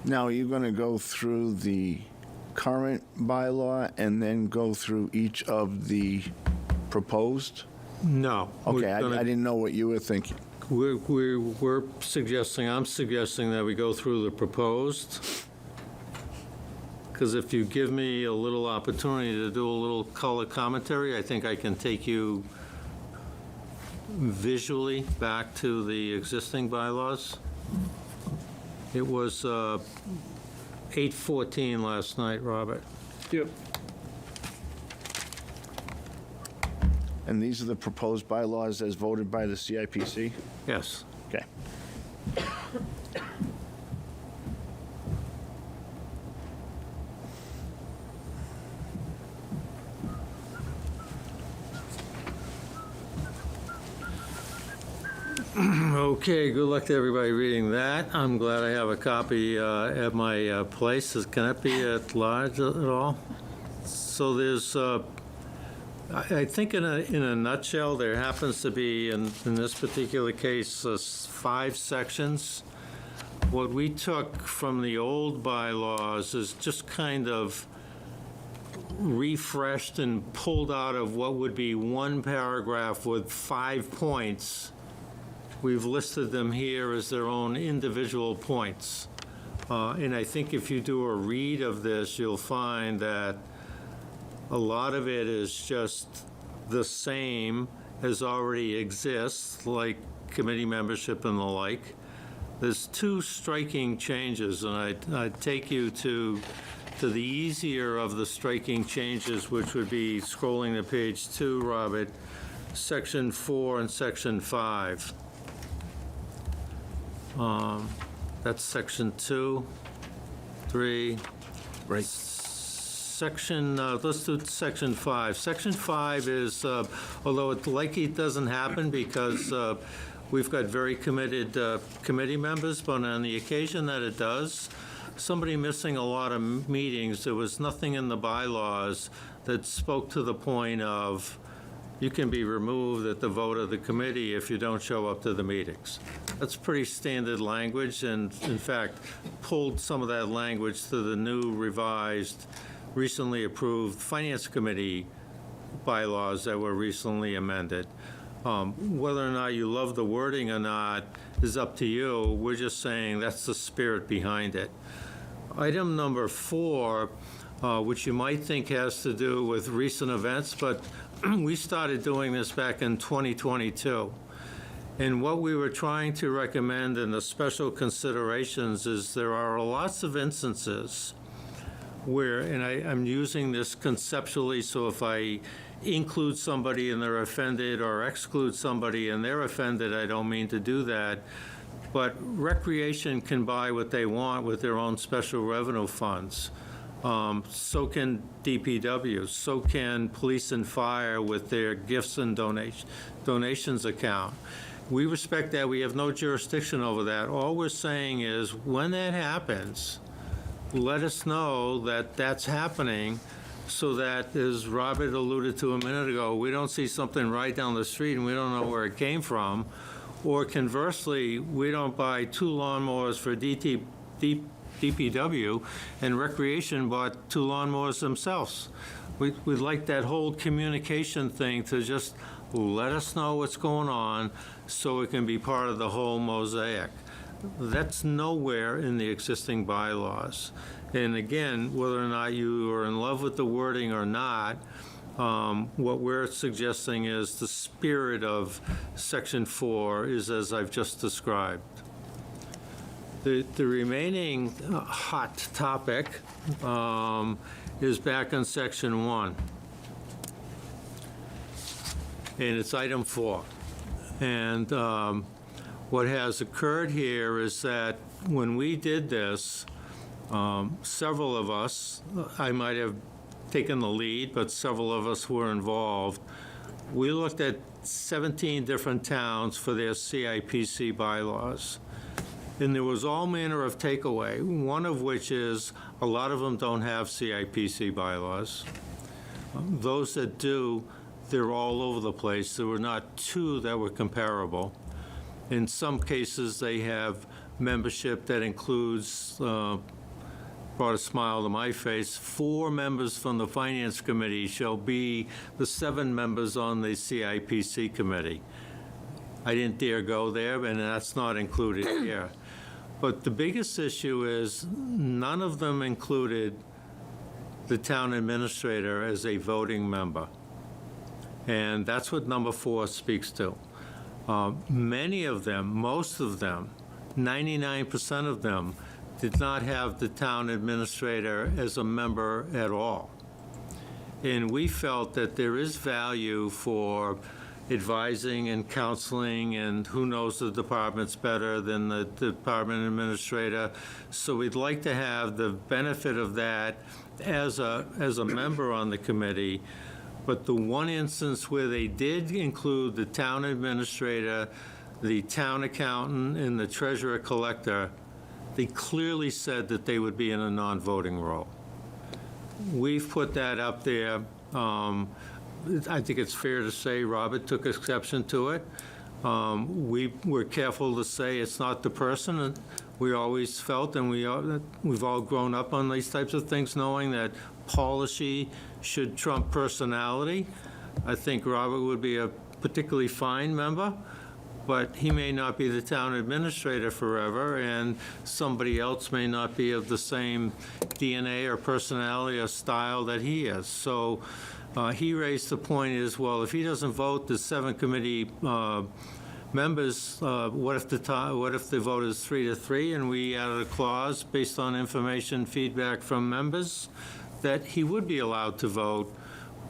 Now, are you going to go through the current bylaw and then go through each of the proposed? No. Okay, I didn't know what you were thinking. We're suggesting, I'm suggesting that we go through the proposed, because if you give me a little opportunity to do a little color commentary, I think I can take you visually back to the existing bylaws. It was 8:14 last night, Robert. Yep. And these are the proposed bylaws as voted by the CIPC? Yes. Okay. Okay, good luck to everybody reading that. I'm glad I have a copy at my place. Can that be at large at all? So there's, I think in a nutshell, there happens to be, in this particular case, 5 sections. What we took from the old bylaws is just kind of refreshed and pulled out of what would be one paragraph with 5 points. We've listed them here as their own individual points. And I think if you do a read of this, you'll find that a lot of it is just the same as already exists, like committee membership and the like. There's 2 striking changes, and I'd take you to the easier of the striking changes, which would be scrolling to page 2, Robert, section 4 and section 5. That's section 2, 3. Right. Section, let's do section 5. Section 5 is, although it likely doesn't happen because we've got very committed committee members, but on the occasion that it does, somebody missing a lot of meetings, there was nothing in the bylaws that spoke to the point of you can be removed at the vote of the committee if you don't show up to the meetings. That's pretty standard language, and in fact, pulled some of that language to the new revised, recently approved Finance Committee bylaws that were recently amended. Whether or not you love the wording or not is up to you. We're just saying that's the spirit behind it. Item number 4, which you might think has to do with recent events, but we started doing this back in 2022. And what we were trying to recommend in the special considerations is there are lots of instances where, and I'm using this conceptually, so if I include somebody and they're offended or exclude somebody and they're offended, I don't mean to do that. But recreation can buy what they want with their own special revenue funds. So can DPW, so can police and fire with their gifts and donations account. We respect that. We have no jurisdiction over that. All we're saying is when that happens, let us know that that's happening so that, as Robert alluded to a minute ago, we don't see something right down the street and we don't know where it came from. Or conversely, we don't buy 2 lawnmowers for DPW and Recreation bought 2 lawnmowers themselves. We'd like that whole communication thing to just let us know what's going on so it can be part of the whole mosaic. That's nowhere in the existing bylaws. And again, whether or not you are in love with the wording or not, what we're suggesting is the spirit of Section 4 is as I've just described. The remaining hot topic is back on Section 1. And it's item 4. And what has occurred here is that when we did this, several of us, I might have taken the lead, but several of us were involved. We looked at 17 different towns for their CIPC bylaws. And there was all manner of takeaway, one of which is a lot of them don't have CIPC bylaws. Those that do, they're all over the place. There were not 2 that were comparable. In some cases, they have membership that includes, brought a smile to my face, 4 members from the Finance Committee shall be the 7 members on the CIPC committee. I didn't dare go there, and that's not included here. But the biggest issue is none of them included the town administrator as a voting member. And that's what number 4 speaks to. Many of them, most of them, 99% of them, did not have the town administrator as a member at all. And we felt that there is value for advising and counseling, and who knows the departments better than the department administrator. So we'd like to have the benefit of that as a member on the committee. But the one instance where they did include the town administrator, the town accountant, and the treasurer collector, they clearly said that they would be in a non-voting role. We've put that up there. I think it's fair to say Robert took exception to it. We were careful to say it's not the person. We always felt, and we've all grown up on these types of things, knowing that policy should trump personality. I think Robert would be a particularly fine member, but he may not be the town administrator forever, and somebody else may not be of the same DNA or personality or style that he is. So he raised the point is, well, if he doesn't vote, the 7 committee members, what if the vote is 3-3, and we added a clause based on information feedback from members that he would be allowed to vote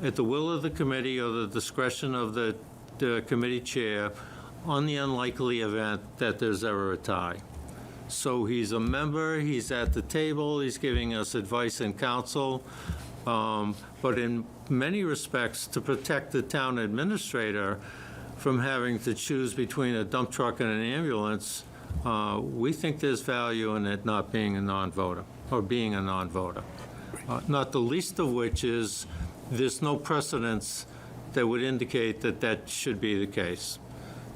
at the will of the committee or the discretion of the committee chair on the unlikely event that there's ever a tie. So he's a member, he's at the table, he's giving us advice and counsel, but in many respects, to protect the town administrator from having to choose between a dump truck and an ambulance, we think there's value in it not being a non-voter, or being a non-voter. Not the least of which is there's no precedence that would indicate that that should be the case.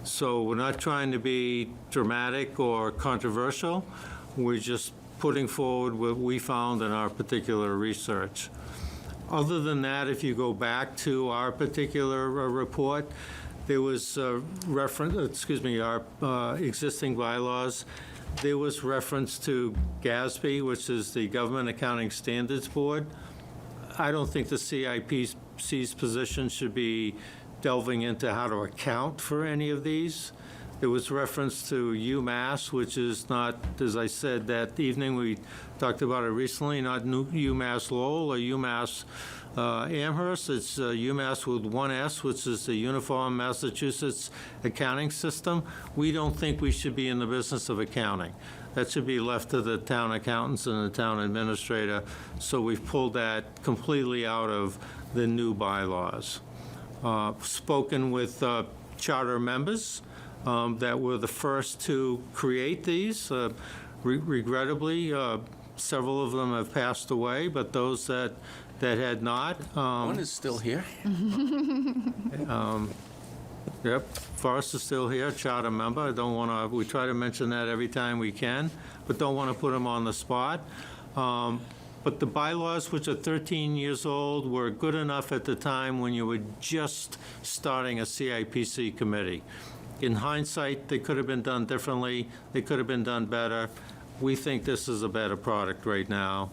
So we're not trying to be dramatic or controversial. We're just putting forward what we found in our particular research. Other than that, if you go back to our particular report, there was our existing bylaws. There was reference to GASB, which is the Government Accounting Standards Board. I don't think the CIPC's position should be delving into how to account for any of these. There was reference to UMass, which is not, as I said that evening, we talked about it recently, not UMass Lowell or UMass Amherst. It's UMass with one S, which is the Uniform Massachusetts Accounting System. We don't think we should be in the business of accounting. That should be left to the town accountants and the town administrator. So we've pulled that completely out of the new bylaws. Spoken with charter members that were the first to create these. Regrettably, several of them have passed away, but those that had not. One is still here. Yep, Forrest is still here, charter member. I don't want to, we try to mention that every time we can, but don't want to put him on the spot. But the bylaws, which are 13 years old, were good enough at the time when you were just starting a CIPC committee. In hindsight, they could have been done differently. They could have been done better. We think this is a better product right now.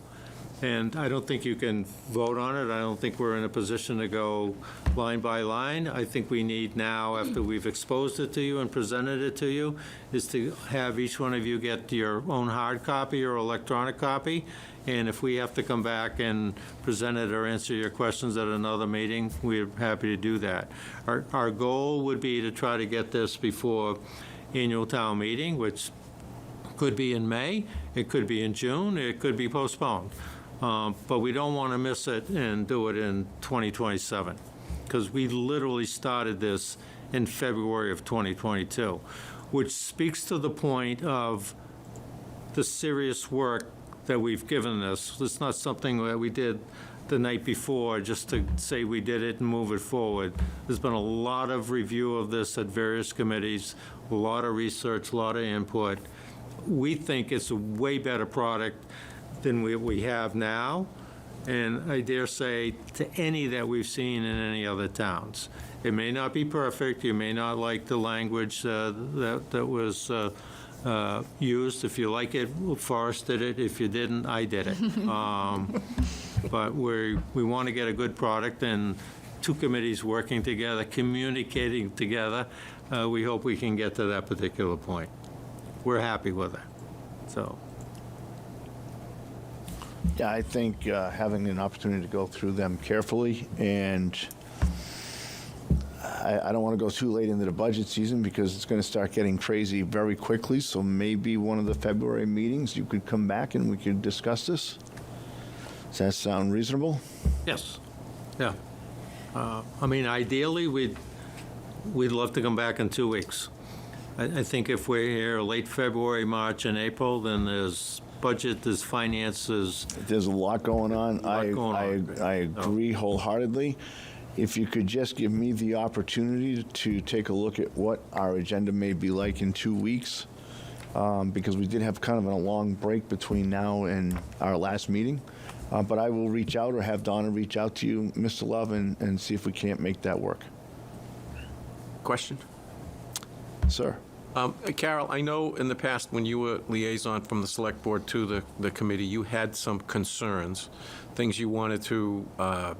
And I don't think you can vote on it. I don't think we're in a position to go line by line. I think we need now, after we've exposed it to you and presented it to you, is to have each one of you get your own hard copy or electronic copy. And if we have to come back and present it or answer your questions at another meeting, we're happy to do that. Our goal would be to try to get this before annual town meeting, which could be in May, it could be in June, it could be postponed. But we don't want to miss it and do it in 2027, because we literally started this in February of 2022, which speaks to the point of the serious work that we've given this. It's not something that we did the night before just to say we did it and move it forward. There's been a lot of review of this at various committees, a lot of research, a lot of input. We think it's a way better product than we have now, and I dare say to any that we've seen in any other towns. It may not be perfect. You may not like the language that was used. If you like it, Forrest did it. If you didn't, I did it. but we want to get a good product, and two committees working together, communicating together, we hope we can get to that particular point. We're happy with it, so. Yeah, I think having an opportunity to go through them carefully, and I don't want to go too late into the budget season because it's going to start getting crazy very quickly, so maybe one of the February meetings, you could come back and we could discuss this. Does that sound reasonable? Yes, yeah. I mean, ideally, we'd love to come back in 2 weeks. I think if we're here late February, March, and April, then there's budget, there's finances. There's a lot going on. A lot going on. I agree wholeheartedly. If you could just give me the opportunity to take a look at what our agenda may be like in 2 weeks, because we did have kind of a long break between now and our last meeting. But I will reach out or have Donna reach out to you, Mr. Love, and see if we can't make that work. Question? Sir? Carol, I know in the past when you were liaison from the select board to the committee, you had some concerns, things you wanted to, I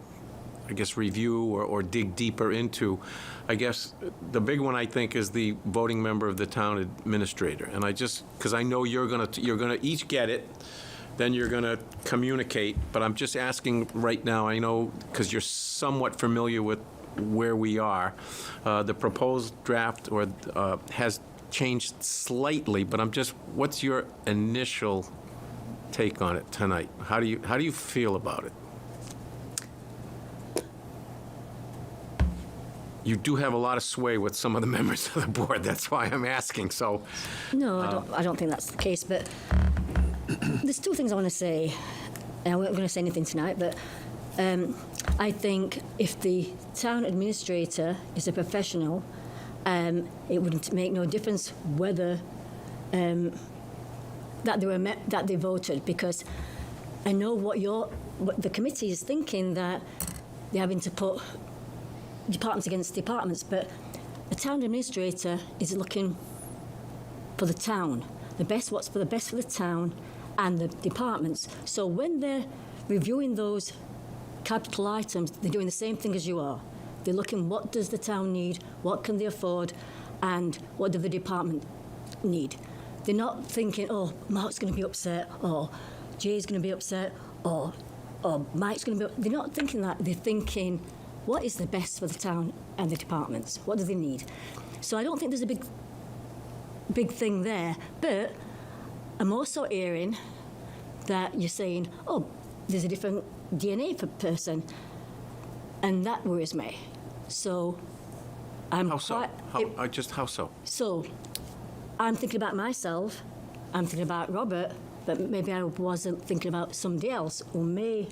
guess, review or dig deeper into. I guess the big one, I think, is the voting member of the town administrator. And because I know you're gonna each get it, then you're gonna communicate, but I'm just asking right now, I know, because you're somewhat familiar with where we are, the proposed draft has changed slightly, but what's your initial take on it tonight? How do you feel about it? You do have a lot of sway with some of the members of the board. That's why I'm asking. So, No, I don't think that's the case, but there's two things I want to say, and I'm not going to say anything tonight, but I think if the town administrator is a professional, it wouldn't make no difference whether that they voted, because I know what the committee is thinking, that they're having to put departments against departments, but the town administrator is looking for the town, what's for the best for the town and the departments. So when they're reviewing those capital items, they're doing the same thing as you are. They're looking, what does the town need, what can they afford, and what do the department need. They're not thinking, oh, Mark's going to be upset, or Jay's going to be upset, or Mike's going to be. They're not thinking that. They're thinking, what is the best for the town and the departments? What do they need? So I don't think there's a big thing there. But I'm also hearing that you're saying, oh, there's a different DNA for person, and that worries me. So I'm how so? quite... How so? So I'm thinking about myself, I'm thinking about Robert, but maybe I wasn't thinking about somebody else who may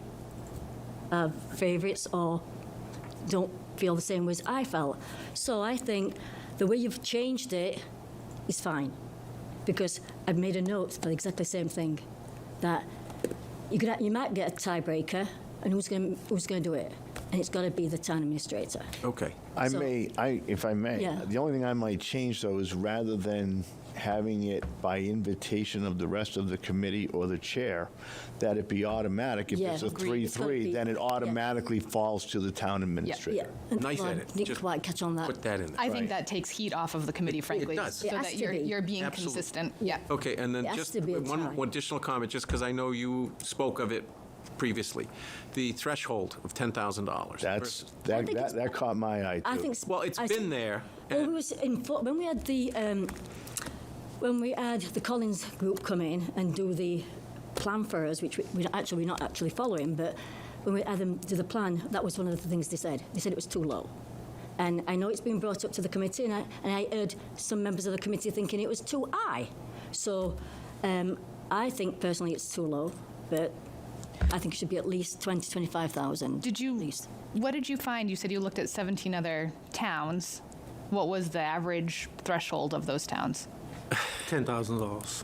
have favourites or don't feel the same way as I felt. So I think the way you've changed it is fine, because I've made a note of exactly the same thing, that you might get a tiebreaker, and who's going to do it? And it's got to be the town administrator. Okay. If I may, Yeah. the only thing I might change, though, is rather than having it by invitation of the rest of the committee or the chair, that it be automatic. If Yeah, it's a agreed. It's gotta 3-3, be- then it yeah. automatically falls to the town administrator. Yeah. And, Nice well, edit. Didn't Just quite catch on that. Put that in there. I think that takes heat off of the committee, frankly. does. So It has that to you're be. being Absolutely. consistent. Yeah. Okay, and then It has just to be a one tie. additional comment, just because I know you spoke of it previously. The threshold of $10,000. That caught my eye, too. I think. Well, it's been there. Well, when we had the Collins group come in and do the plan for us, which we're not actually following, but when we had them do the plan, that was one of the things they said. They said it was too low. And I know it's been brought up to the committee, and I heard some members of the committee thinking it was too high. So I think personally it's too low, but I think it should be at least 25,000. What did you find? You said you looked at 17 other towns. What was the average threshold of those towns? $10,000.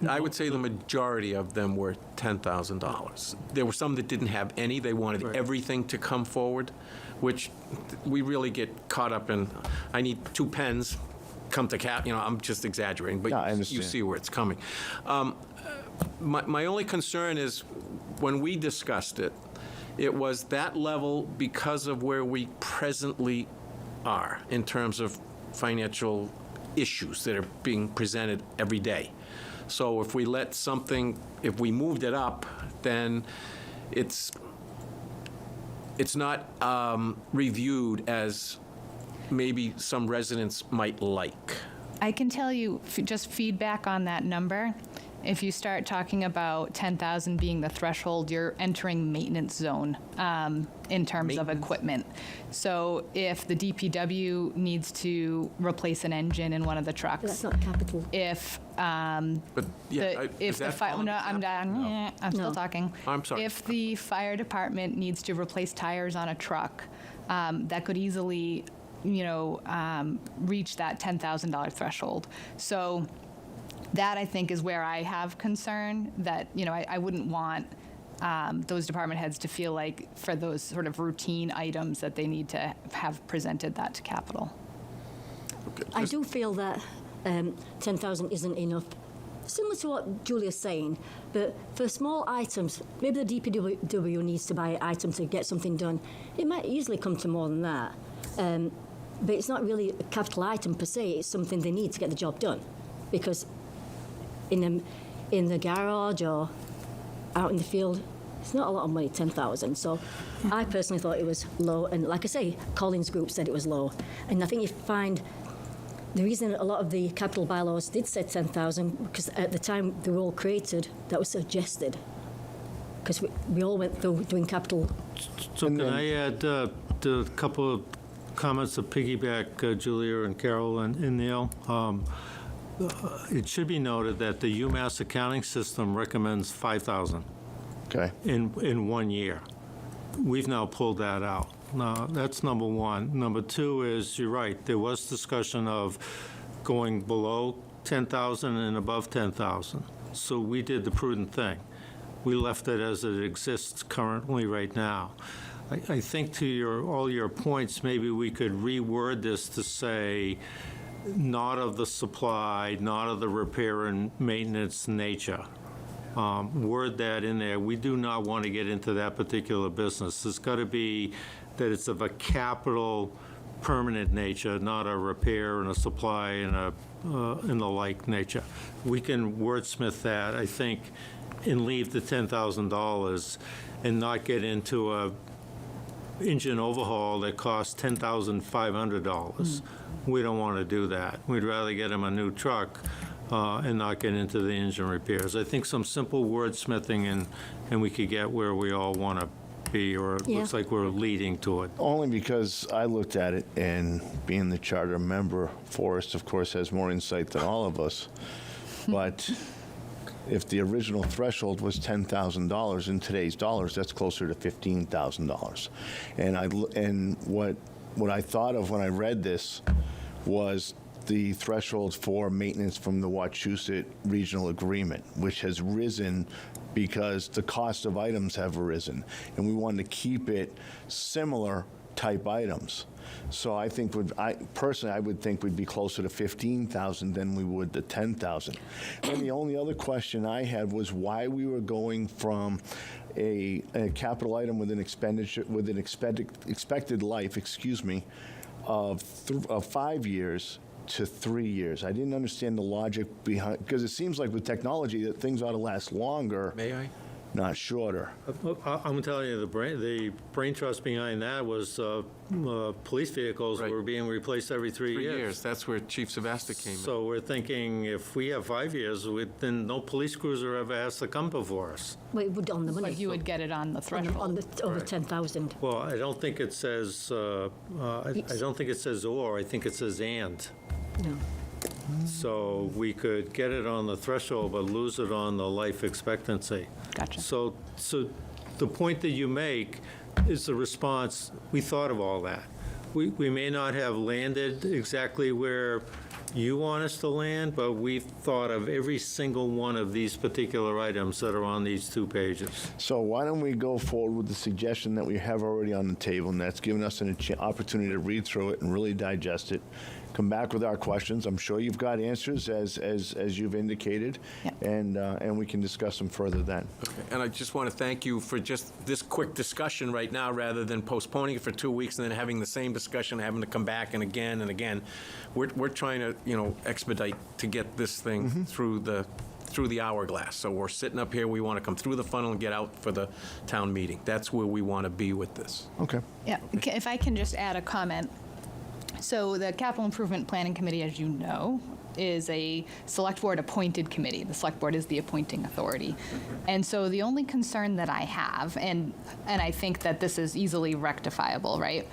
I would say the majority of them were $10,000. There were some that didn't have any. They wanted Right. everything to come forward, which we really get caught up in. I need 2 pens, come to cap. I'm just exaggerating, but Yeah, I you understand. see where it's coming. My only concern is when we discussed it, it was that level because of where we presently are in terms of financial issues that are being presented every day. So if we if we moved it up, then it's not reviewed as maybe some residents might like. I can tell you, just feedback on that number, if you start talking about 10,000 being the threshold, you're entering maintenance zone in terms of equipment. So if the DPW needs to replace an engine in one of the trucks. That's not capital. If But, yeah, if the fire, no, I'm done. I'm still No. talking. I'm sorry. If the fire department needs to replace tires on a truck, that could easily, reach that $10,000 threshold. So that, I think, is where I have concern that, I wouldn't want those department heads to feel like for those sort of routine items that they need to have presented that to capital. I do feel that 10,000 isn't enough. Similar to what Julia's saying, but for small items, maybe the DPW needs to buy an item to get something done. It might easily come to more than that. But it's not really a capital item per se, it's something they need to get the job done. Because in the garage or out in the field, it's not a lot of money, 10,000. So I personally thought it was low. And like I say, Collins Group said it was low. And I think you find the reason a lot of the capital bylaws did say 10,000, because at the time they were all created, that was suggested. Because we all went through doing capital. So can I add a couple of comments to piggyback Julia and Carol and Neil? It should be noted that the UMass accounting system recommends 5,000 Okay. in 1 year. We've now pulled that out. Now, that's number one. Number two is, you're right, there was discussion of going below 10,000 and above 10,000. So we did the prudent thing. We left it as it exists currently right now. I think to all your points, maybe we could reword this to say, not of the supply, not of the repair and maintenance nature. Word that in there. We do not want to get into that particular business. It's got to be that it's of a capital, permanent nature, not a repair and a supply and the like nature. We can wordsmith that, I think, and leave the $10,000 and not get into a engine overhaul that costs $10,500. We don't want to do that. We'd rather get them a new truck and not get into the engine repairs. I think some simple wordsmithing and we could get where we all want to be, or it looks like we're leading to it. Only because I looked at it, and being the charter member, Forrest, of course, has more insight than all of us. But if the original threshold was $10,000 in today's dollars, that's closer to $15,000. And what I thought of when I read this was the threshold for maintenance from the Wachusett Regional Agreement, which has risen because the cost of items have risen, and we wanted to keep it similar type items. So I think, personally, I would think we'd be closer to 15,000 than we would the 10,000. And the only other question I had was why we were going from a capital item with an expenditure, with an expected life, of 5 years to 3 years. I didn't understand the logic behind, because it seems like with technology that things ought to last longer. May I? Not shorter. I'm telling you, the brain trust behind that was police vehicles Right. were being replaced every 3 3 years. years. That's where Chief Savasta came in. So we're thinking if we have 5 years, then no police cruiser ever has to come before us. Well, it would on the money. But you would get it on the on threshold. the over 10,000. Well, I don't think it says, I don't think it says or, I think it says and. No. So we could get it on the threshold, but lose it on the life expectancy. Gotcha. So the point that you make is the response, we thought of all that. We may not have landed exactly where you want us to land, but we've thought of every single one of these particular items that are on these 2 pages. So why don't we go forward with the suggestion that we have already on the table, and that's given us an opportunity to read through it and really digest it, come back with our questions. I'm sure you've got answers as you've indicated, Yep. and we can discuss them further then. Okay. And I just want to thank you for just this quick discussion right now, rather than postponing it for 2 weeks and then having the same discussion, having to come back and again and again. We're trying to, expedite to get this thing through the hourglass. So we're sitting up here, we want to come through the funnel and get out for the town meeting. That's where we want to be with this. Okay. Yeah, if I can just add a comment. So the Capital Improvement Planning Committee, as you know, is a select board appointed committee. The select board is the appointing authority. And so the only concern that I have, and I think that this is easily rectifiable, right?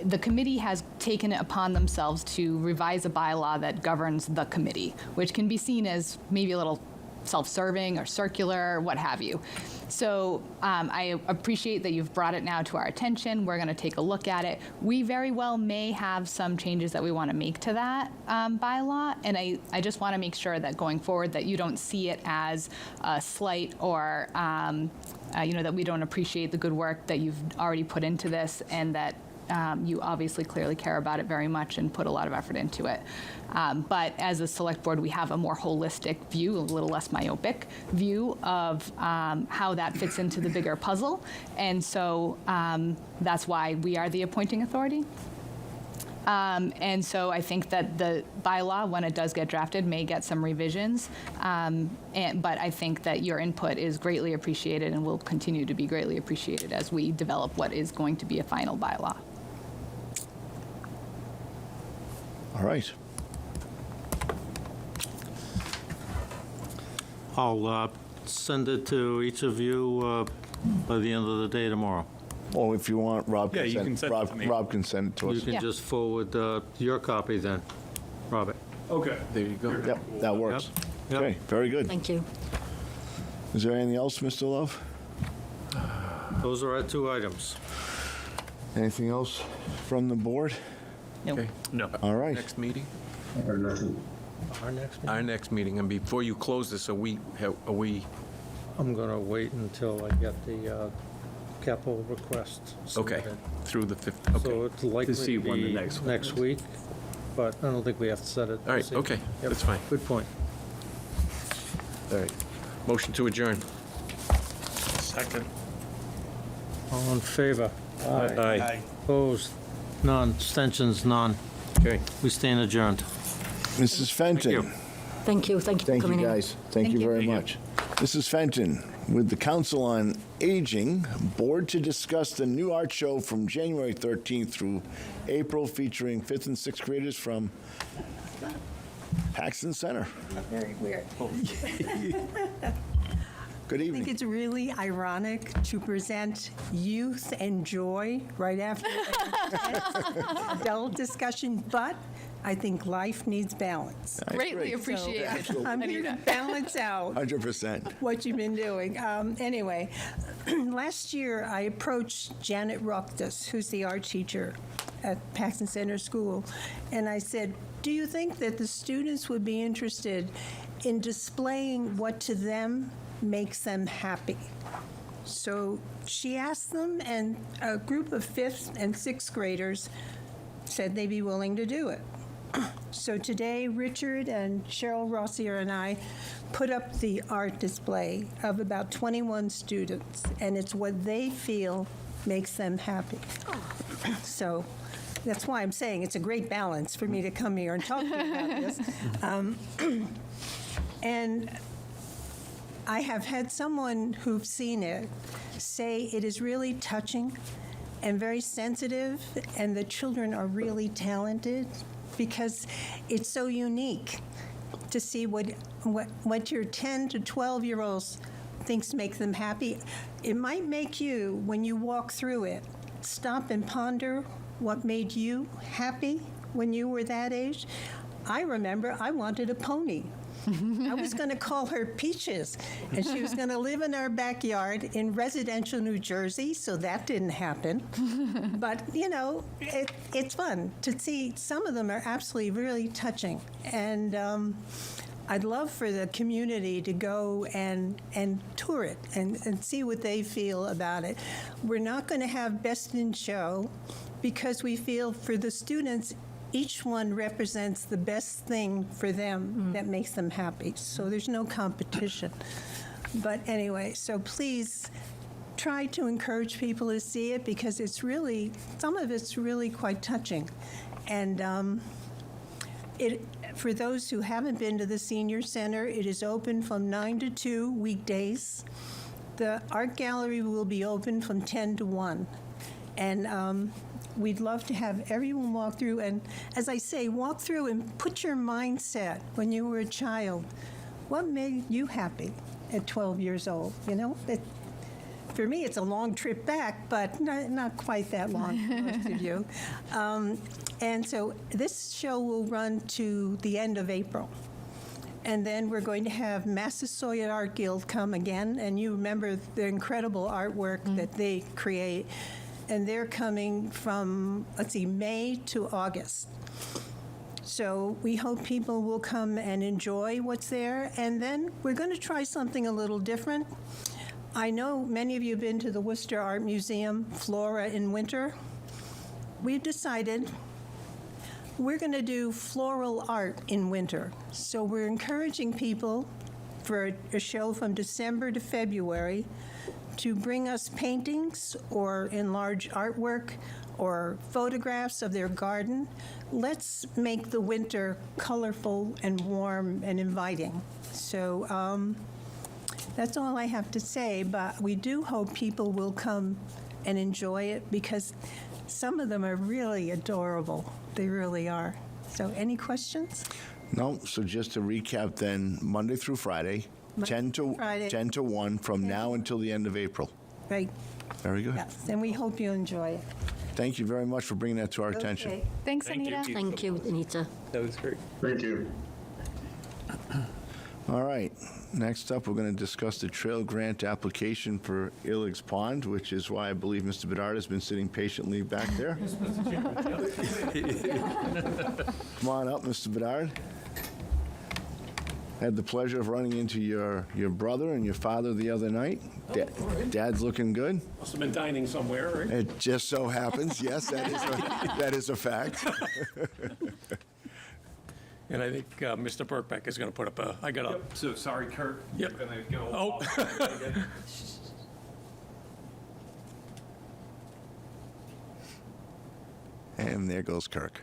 The committee has taken it upon themselves to revise a bylaw that governs the committee, which can be seen as maybe a little self-serving or circular, what have you. So I appreciate that you've brought it now to our attention. We're going to take a look at it. We very well may have some changes that we want to make to that bylaw, and I just want to make sure that going forward that you don't see it as a slight or that we don't appreciate the good work that you've already put into this, and that you obviously clearly care about it very much and put a lot of effort into it. But as a select board, we have a more holistic view, a little less myopic view of how that fits into the bigger puzzle. And so that's why we are the appointing authority. And so I think that the bylaw, when it does get drafted, may get some revisions. But I think that your input is greatly appreciated and will continue to be greatly appreciated as we develop what is going to be a final bylaw. All right. I'll send it to each of you by the end of the day tomorrow. Or if you want, Rob Yeah, can you send, can send it to me. Rob can send it to You us. can Yeah. just forward your copy then, Robert. Okay. There you go. Yep, that works. Yep. Okay, very good. Thank you. Is there anything else, Mr. Love? Those are our 2 items. Anything else from the board? Okay. No. All right. Next meeting? Our next meeting? Our next meeting, and before you close this, are we, I'm going to wait until I get the capital request okay, submitted. through the 5th, So okay. it's likely see to when the be next one next is. week, but I don't think we have to set it. All right, this evening. okay, Yep. that's fine. Good point. All right. Motion to adjourn. Second. All in favor? Aye. Opposed? None. Abstentions? None. Okay. We stand adjourned. Mrs. Fenton. you. Thank you. Thank you for Thank you, coming in. guys. Thank you very much. Mrs. Fenton, with the Council on Aging, board to discuss the new art show from January 13th through April, featuring 5th and 6th graders from Paxton Center. Very weird. Good I think evening. it's really ironic to present youth and joy right after an adult discussion, but I think life needs balance. Greatly agree. appreciate it. So I'm here to balance out 100%. what you've been doing. Anyway, last year I approached Janet Rucktus, who's the art teacher at Paxton Center School, and I said, do you think that the students would be interested in displaying what to them makes them happy? So she asked them, and a group of 5th and 6th graders said they'd be willing to do it. So today, Richard and Cheryl Rossier and I put up the art display of about 21 students, and it's what they feel makes them happy. So that's why I'm saying it's a great balance for me to come here and talk to you about this. And I have had someone who's seen it say it is really touching and very sensitive, and the children are really talented because it's so unique to see what your 10 to 12-year-olds thinks make them happy. It might make you, when you walk through it, stop and ponder what made you happy when you were that age. I remember I wanted a pony. I was going to call her Peaches, and she was going to live in our backyard in residential New Jersey, so that didn't happen. But, you know, it's fun to see. Some of them are absolutely really touching. And I'd love for the community to go and tour it and see what they feel about it. We're not going to have Best in Show because we feel for the students, each one represents the best thing for them that makes them happy. So there's no competition. But anyway, so please try to encourage people to see it because it's really, some of it's really quite touching. And for those who haven't been to the Senior Center, it is open from 9 to 2 weekdays. The art gallery will be open from 10 to 1. And we'd love to have everyone walk through, and as I say, walk through and put your mindset when you were a child. What made you happy at 12 years old? You know, for me, it's a long trip back, but not quite that long for most of you. And so this show will run to the end of April. And then we're going to have Massasoit Art Guild come again, and you remember the incredible artwork that they create. And they're coming from, let's see, May to August. So we hope people will come and enjoy what's there. And then we're going to try something a little different. I know many of you have been to the Worcester Art Museum, Flora in winter. We've decided we're going to do floral art in winter. So we're encouraging people for a show from December to February to bring us paintings or enlarged artwork or photographs of their garden. Let's make the winter colorful and warm and inviting. So that's all I have to say, but we do hope people will come and enjoy it because some of them are really adorable. They really are. So any questions? No, so just to recap then, Monday through Friday, 10 to 1 from now until the end of April. Right. Very good. Yes, and we hope you enjoy it. Thank you very much for bringing that to our attention. Okay. Thanks, Anita. Thank you, Anita. That was great. Thank you. All right. Next up, we're going to discuss the trail grant application for Illigs Pond, which is why I believe Mr. Bedard has been sitting patiently back there. Come on up, Mr. Bedard. Had the pleasure of running into your brother and your father the other night. Dad's looking good. Must have been dining somewhere, right? It just so happens, yes, that is a fact. And I think Mr. Burkbeck is going to put up a, I got a, So sorry, Kurt. Yep. You're going to go. Oh. And there goes Kirk.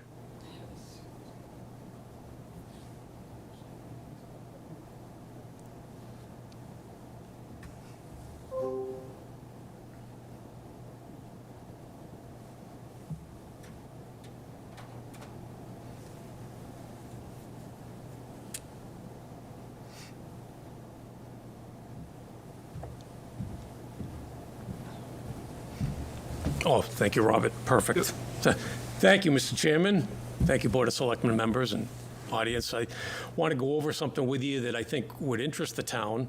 Oh, thank you, Robert. Perfect. Thank you, Mr. Chairman. Thank you, Board of Selectmen members and audience. I want to go over something with you that I think would interest the town.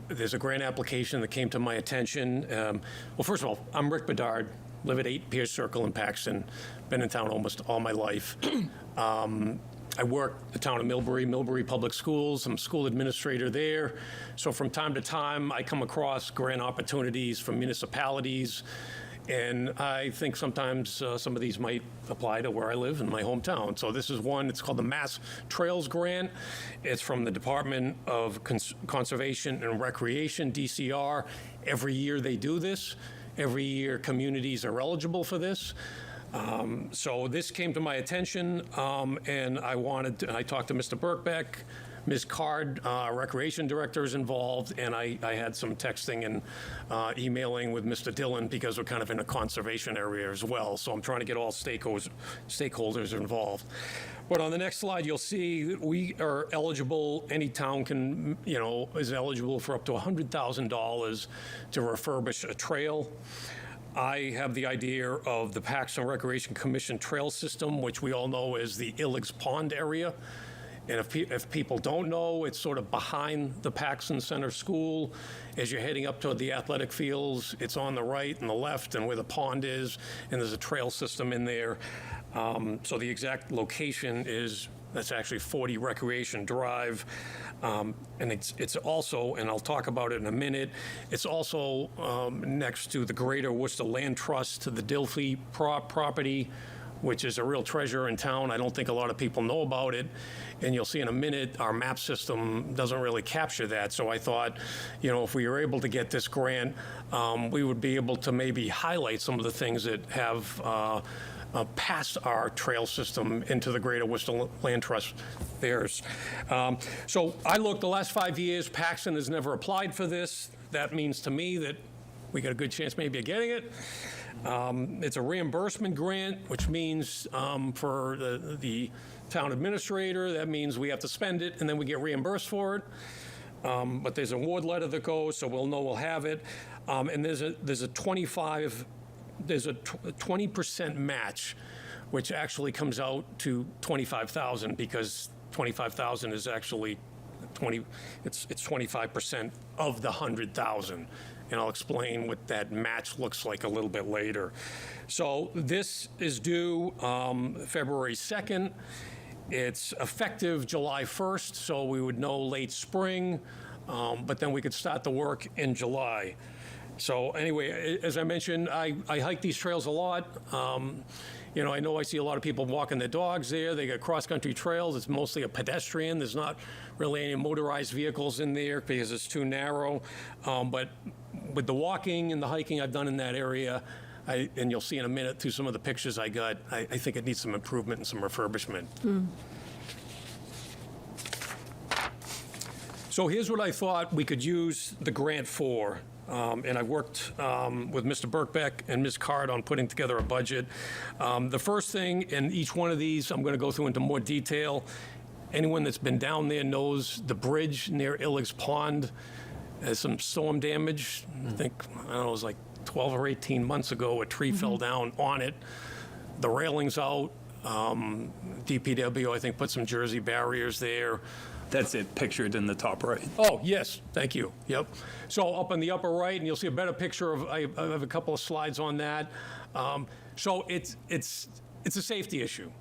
There's a grant application that came to my attention. Well, first of all, I'm Rick Bedard, live at 8 Pierce Circle in Paxton. Been in town almost all my life. I work the town of Millbury Public Schools. I'm school administrator there. So from time to time, I come across grant opportunities from municipalities. And I think sometimes some of these might apply to where I live in my hometown. So this is one, it's called the Mass Trails Grant. It's from the Department of Conservation and Recreation, DCR. Every year they do this. Every year communities are eligible for this. So this came to my attention, and I talked to Mr. Burkbeck, Ms. Card, Recreation Director is involved, and I had some texting and emailing with Mr. Dillon because we're kind of in a conservation area as well. So I'm trying to get all stakeholders involved. But on the next slide, you'll see we are eligible, any town can, is eligible for up to $100,000 to refurbish a trail. I have the idea of the Paxton Recreation Commission trail system, which we all know as the Illigs Pond area. And if people don't know, it's sort of behind the Paxton Center School. As you're heading up toward the athletic fields, it's on the right and the left and where the pond is, and there's a trail system in there. So the exact location that's actually 40 Recreation Drive. And it's also, and I'll talk about it in a minute, it's also next to the Greater Worcester Land Trust, to the Dilfey property, which is a real treasure in town. I don't think a lot of people know about it. And you'll see in a minute, our map system doesn't really capture that. So I thought, if we were able to get this grant, we would be able to maybe highlight some of the things that have past our trail system into the Greater Worcester Land Trust theirs. So I looked the last 5 years, Paxton has never applied for this. That means to me that we got a good chance maybe of getting it. It's a reimbursement grant, which means for the town administrator, that means we have to spend it and then we get reimbursed for it. But there's an award letter that goes, so we'll know we'll have it. And there's a 20% match, which actually comes out to $25,000, because $25,000 is actually it's 25% of the $100,000. And I'll explain what that match looks like a little bit later. So this is due February 2nd. It's effective July 1st, so we would know late spring, but then we could start the work in July. So anyway, as I mentioned, I hike these trails a lot. I know I see a lot of people walking their dogs there. They got cross-country trails. It's mostly a pedestrian. There's not really any motorized vehicles in there because it's too narrow. But with the walking and the hiking I've done in that area, and you'll see in a minute through some of the pictures I got, I think it needs some improvement and some refurbishment. So here's what I thought we could use the grant for. And I've worked with Mr. Birkbeck and Ms. Card on putting together a budget. The first thing, and each one of these I'm going to go through into more detail. Anyone that's been down there knows the bridge near Illig's Pond has some storm damage. I think, it was like 12 or 18 months ago, a tree fell down on it. The railing's out. DPW, I think, put some Jersey barriers there. That's it, pictured in the top right. Oh, yes, thank you, yep. So up in the upper right, and you'll see a better picture of, I have a couple of slides on that. So it's a safety issue.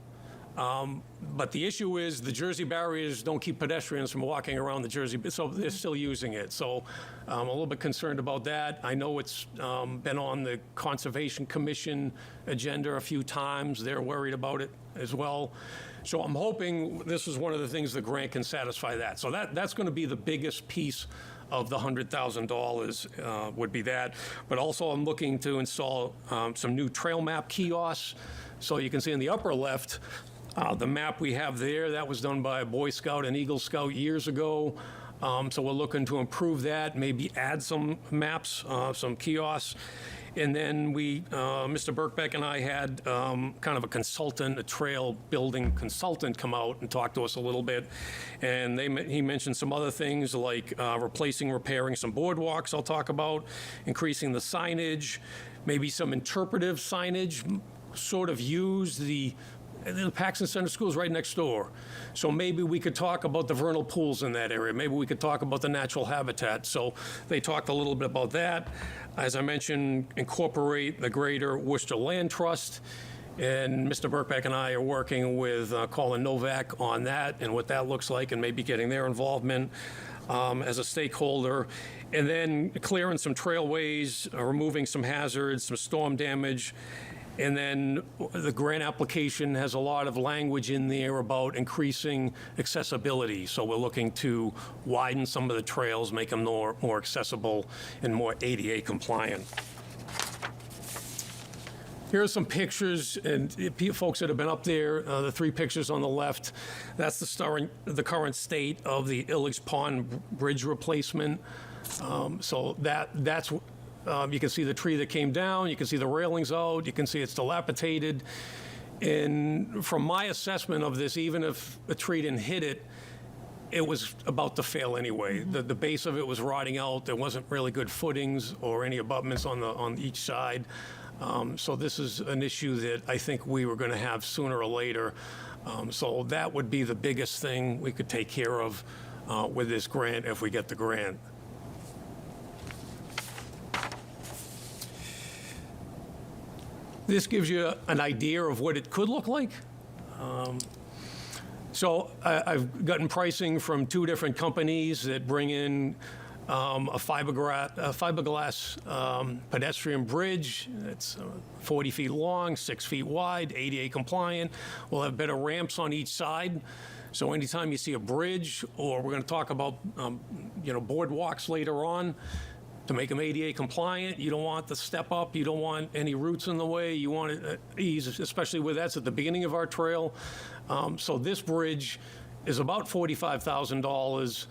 But the issue is the Jersey barriers don't keep pedestrians from walking around the Jersey, so they're still using it. So I'm a little bit concerned about that. I know it's been on the Conservation Commission agenda a few times. They're worried about it as well. So I'm hoping this is one of the things the grant can satisfy that. So that's going to be the biggest piece of the $100,000 would be that. But also I'm looking to install some new trail map kiosks. So you can see in the upper left, the map we have there, that was done by a Boy Scout and Eagle Scout years ago. So we're looking to improve that, maybe add some maps, some kiosks. And then Mr. Birkbeck and I had kind of a consultant, a trail building consultant come out and talk to us a little bit. And he mentioned some other things like repairing some boardwalks I'll talk about, increasing the signage, maybe some interpretive signage, sort of use the Paxton Center School is right next door. So maybe we could talk about the vernal pools in that area. Maybe we could talk about the natural habitat. So they talked a little bit about that. As I mentioned, incorporate the Greater Worcester Land Trust. And Mr. Birkbeck and I are working with Colin Novak on that and what that looks like, and maybe getting their involvement as a stakeholder. And then clearing some trailways, removing some hazards, some storm damage. And then the grant application has a lot of language in there about increasing accessibility. So we're looking to widen some of the trails, make them more accessible and more ADA compliant. Here are some pictures, and folks that have been up there, the three pictures on the left, that's the current state of the Illig's Pond Bridge replacement. So that's you can see the tree that came down, you can see the railings out, you can see it's dilapidated. And from my assessment of this, even if a tree didn't hit it, it was about to fail anyway. The base of it was rotting out. There wasn't really good footings or any abutments on each side. So this is an issue that I think we were going to have sooner or later. So that would be the biggest thing we could take care of with this grant if we get the grant. This gives you an idea of what it could look like. So I've gotten pricing from 2 different companies that bring in a fiberglass pedestrian bridge. It's 40 feet long, 6 feet wide, ADA compliant. We'll have better ramps on each side. So anytime you see a bridge, or we're going to talk about boardwalks later on, to make them ADA compliant, you don't want the step up, you don't want any roots in the way, you want it ease, especially where that's at the beginning of our trail. So this bridge is about $45,000,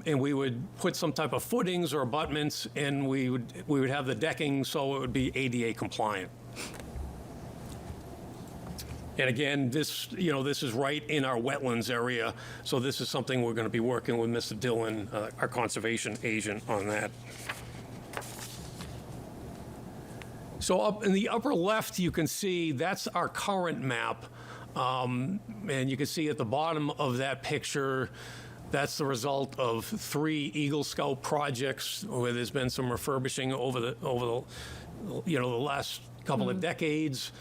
and we would put some type of footings or abutments, and we would have the decking so it would be ADA compliant. And again, this is right in our wetlands area, so this is something we're going to be working with Mr. Dillon, our conservation agent, on that. So up in the upper left, you can see that's our current map, and you can see at the bottom of that picture, that's the result of 3 Eagle Scout projects where there's been some refurbishing over the last couple of decades.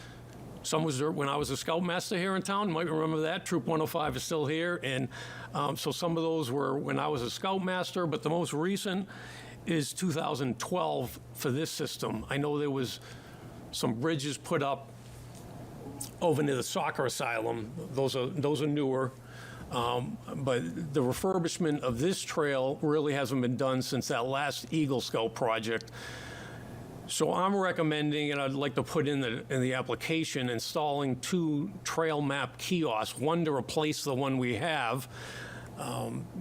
Some was there when I was a scoutmaster here in town. You might remember that. Troop 105 is still here. And so some of those were when I was a scoutmaster, but the most recent is 2012 for this system. I know there was some bridges put up over near the soccer asylum. Those are newer. But the refurbishment of this trail really hasn't been done since that last Eagle Scout project. So I'm recommending, and I'd like to put in the application, installing 2 trail map kiosks, one to replace the one we have.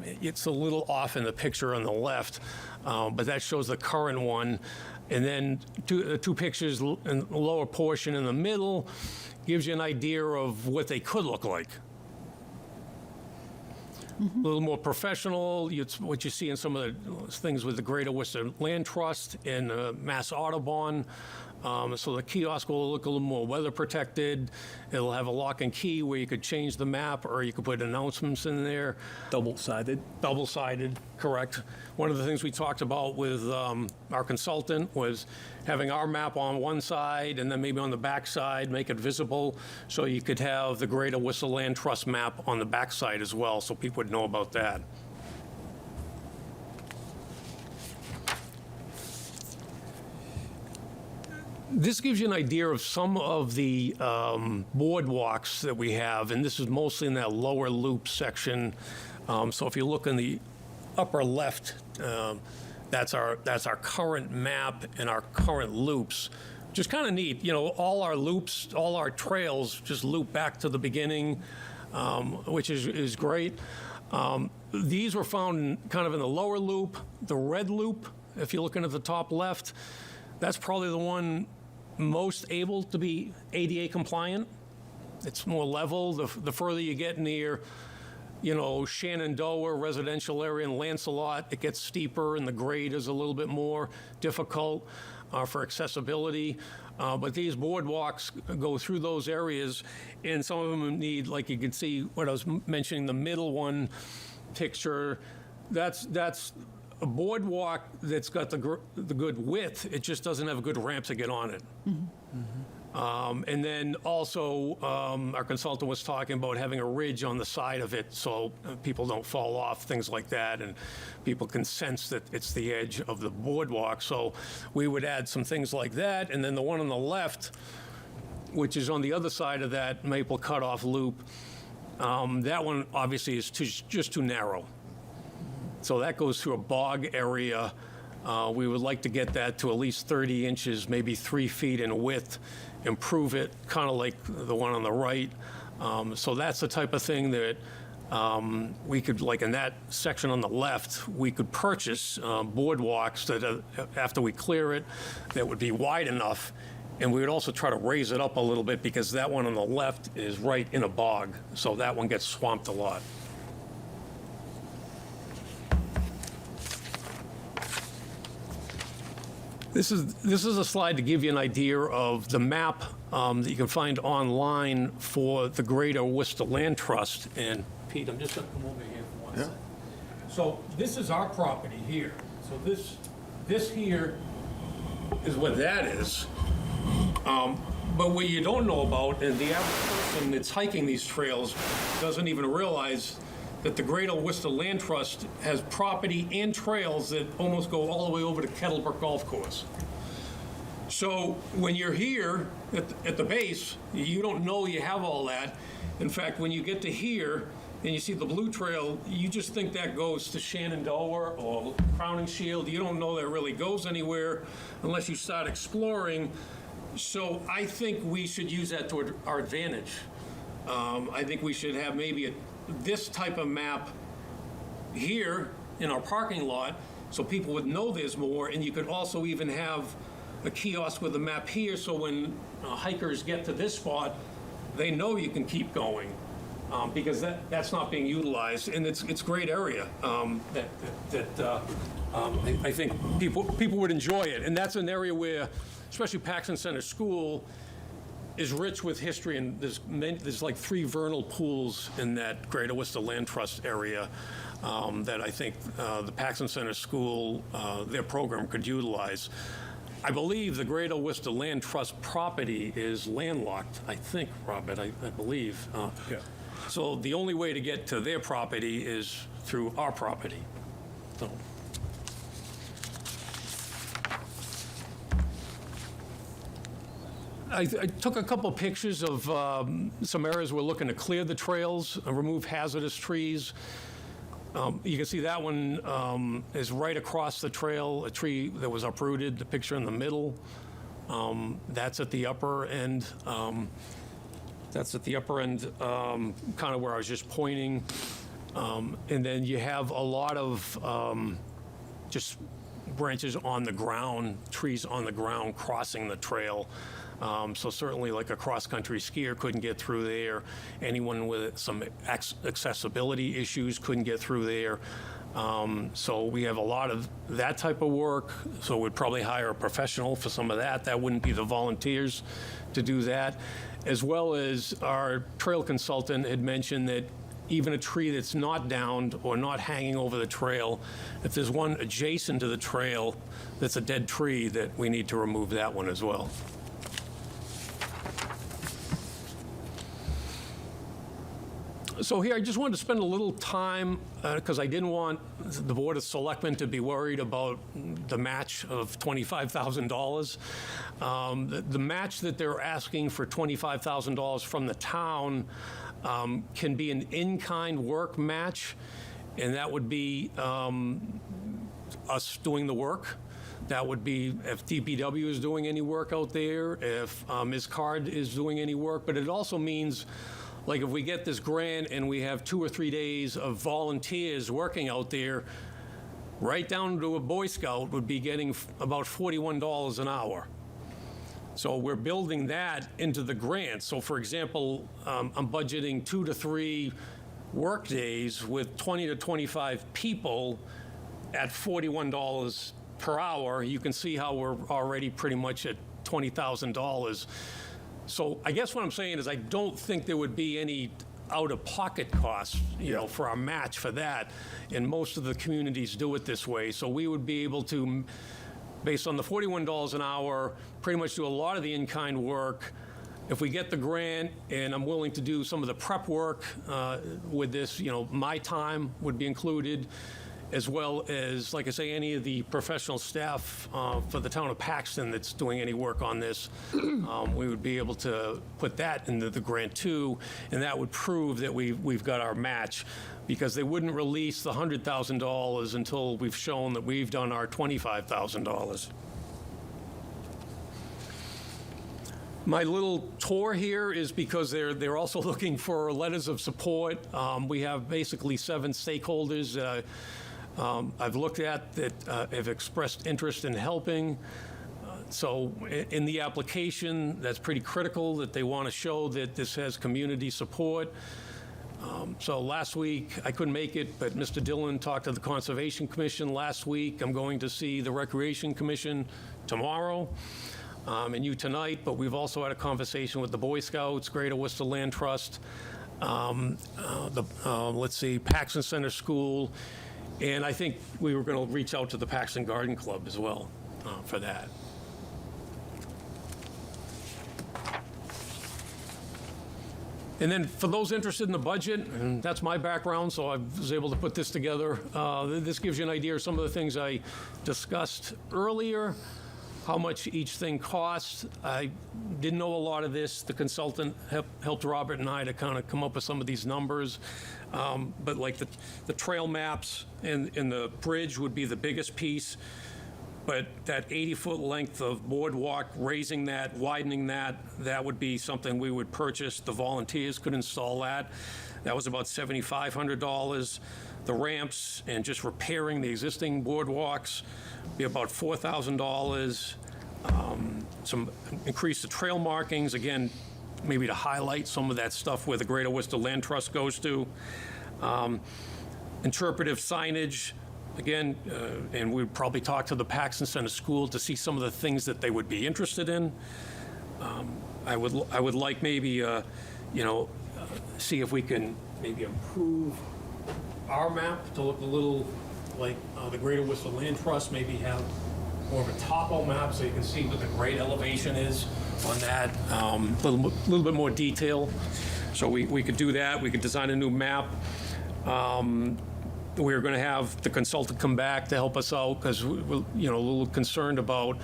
It's a little off in the picture on the left, but that shows the current one. And then 2 pictures in the lower portion in the middle gives you an idea of what they could look like. A little more professional. It's what you see in some of the things with the Greater Worcester Land Trust and Mass Audubon. So the kiosk will look a little more weather protected. It'll have a lock and key where you could change the map, or you could put announcements in there. Double-sided. Double-sided, correct. One of the things we talked about with our consultant was having our map on one side and then maybe on the back side, make it visible, so you could have the Greater Worcester Land Trust map on the back side as well, so people would know about that. This gives you an idea of some of the boardwalks that we have, and this is mostly in that lower loop section. So if you look in the upper left, that's our current map and our current loops, which is kind of neat. All our loops, all our trails just loop back to the beginning, which is great. These were found kind of in the lower loop. The red loop, if you're looking at the top left, that's probably the one most able to be ADA compliant. It's more level. The further you get near, Shenandoah residential area and Lancelot, it gets steeper and the grade is a little bit more difficult for accessibility. But these boardwalks go through those areas, and some of them need, like you can see what I was mentioning, the middle one picture, that's a boardwalk that's got the good width. It just doesn't have a good ramp to get on it. And then also, our consultant was talking about having a ridge on the side of it so people don't fall off, things like that, and people can sense that it's the edge of the boardwalk. So we would add some things like that. And then the one on the left, which is on the other side of that maple cutoff loop, that one obviously is just too narrow. So that goes through a bog area. We would like to get that to at least 30 inches, maybe 3 feet in width, improve it, kind of like the one on the right. So that's the type of thing that we could, like in that section on the left, we could purchase boardwalks that, after we clear it, that would be wide enough. And we would also try to raise it up a little bit because that one on the left is right in a bog. So that one gets swamped a lot. This is a slide to give you an idea of the map that you can find online for the Greater Worcester Land Trust. And Pete, I'm just going to come over here for one second. So this is our property here. So this here is what that is. But what you don't know about, and the average person that's hiking these trails doesn't even realize that the Greater Worcester Land Trust has property and trails that almost go all the way over to Kettlebrook Golf Course. So when you're here at the base, you don't know you have all that. In fact, when you get to here and you see the blue trail, you just think that goes to Shenandoah or Crowning Shield. You don't know that really goes anywhere unless you start exploring. So I think we should use that to our advantage. I think we should have maybe this type of map here in our parking lot so people would know there's more, and you could also even have a kiosk with a map here so when hikers get to this spot, they know you can keep going because that's not being utilized, and it's a great area I think people would enjoy it, and that's an area where, especially Paxton Center School, is rich with history, and there's like 3 vernal pools in that Greater Worcester Land Trust area that I think the Paxton Center School, their program could utilize. I believe the Greater Worcester Land Trust property is landlocked, I think, Robert, I believe. Yeah. So the only way to get to their property is through our property. So. I took a couple pictures of some areas we're looking to clear the trails, remove hazardous trees. You can see that one is right across the trail, a tree that was uprooted, the picture in the middle. That's at the upper end. That's at the upper end, kind of where I was just pointing. And then you have a lot of just branches on the ground, trees on the ground crossing the trail. So certainly like a cross-country skier couldn't get through there. Anyone with some accessibility issues couldn't get through there. So we have a lot of that type of work. So we'd probably hire a professional for some of that. That wouldn't be the volunteers to do that. As well as our trail consultant had mentioned that even a tree that's not downed or not hanging over the trail, if there's one adjacent to the trail that's a dead tree, that we need to remove that one as well. So here, I just wanted to spend a little time, because I didn't want the Board of Selectmen to be worried about the match of $25,000. The match that they're asking for $25,000 from the town can be an in-kind work match, and that would be us doing the work. That would be if DPW is doing any work out there, if Ms. Card is doing any work, but it also means, like if we get this grant and we have 2 or 3 days of volunteers working out there, right down to a Boy Scout would be getting about $41 an hour. So we're building that into the grant. So for example, I'm budgeting 2 to 3 work days with 20 to 25 people at $41 per hour. You can see how we're already pretty much at $20,000. So I guess what I'm saying is I don't think there would be any out-of-pocket costs, for our match for that. And most of the communities do it this way. So we would be able to, based on the $41 an hour, pretty much do a lot of the in-kind work. If we get the grant and I'm willing to do some of the prep work with this, my time would be included, as well as, like I say, any of the professional staff for the town of Paxton that's doing any work on this, we would be able to put that into the grant too, and that would prove that we've got our match, because they wouldn't release the $100,000 until we've shown that we've done our $25,000. My little tour here is because they're also looking for letters of support. We have basically 7 stakeholders I've looked at that have expressed interest in helping. So in the application, that's pretty critical that they want to show that this has community support. So last week, I couldn't make it, but Mr. Dillon talked to the Conservation Commission last week. I'm going to see the Recreation Commission tomorrow, and you tonight, but we've also had a conversation with the Boy Scouts, Greater Worcester Land Trust, Paxton Center School, and I think we were going to reach out to the Paxton Garden Club as well for that. And then for those interested in the budget, and that's my background, so I was able to put this together. This gives you an idea of some of the things I discussed earlier, how much each thing costs. I didn't know a lot of this. The consultant helped Robert and I to kind of come up with some of these numbers. But like the trail maps and the bridge would be the biggest piece. But that 80-foot length of boardwalk, raising that, widening that, that would be something we would purchase. The volunteers could install that. That was about $7,500. The ramps and just repairing the existing boardwalks be about $4,000. Increase the trail markings, again, maybe to highlight some of that stuff where the Greater Worcester Land Trust goes to. Interpretive signage, again, and we'd probably talk to the Paxton Center School to see some of the things that they would be interested in. I would like maybe, see if we can maybe improve our map to look a little like the Greater Worcester Land Trust, maybe have more of a topo map so you can see what the grade elevation is on that, a little bit more detail. So we could do that. We could design a new map. We're going to have the consultant come back to help us out because we're a little concerned about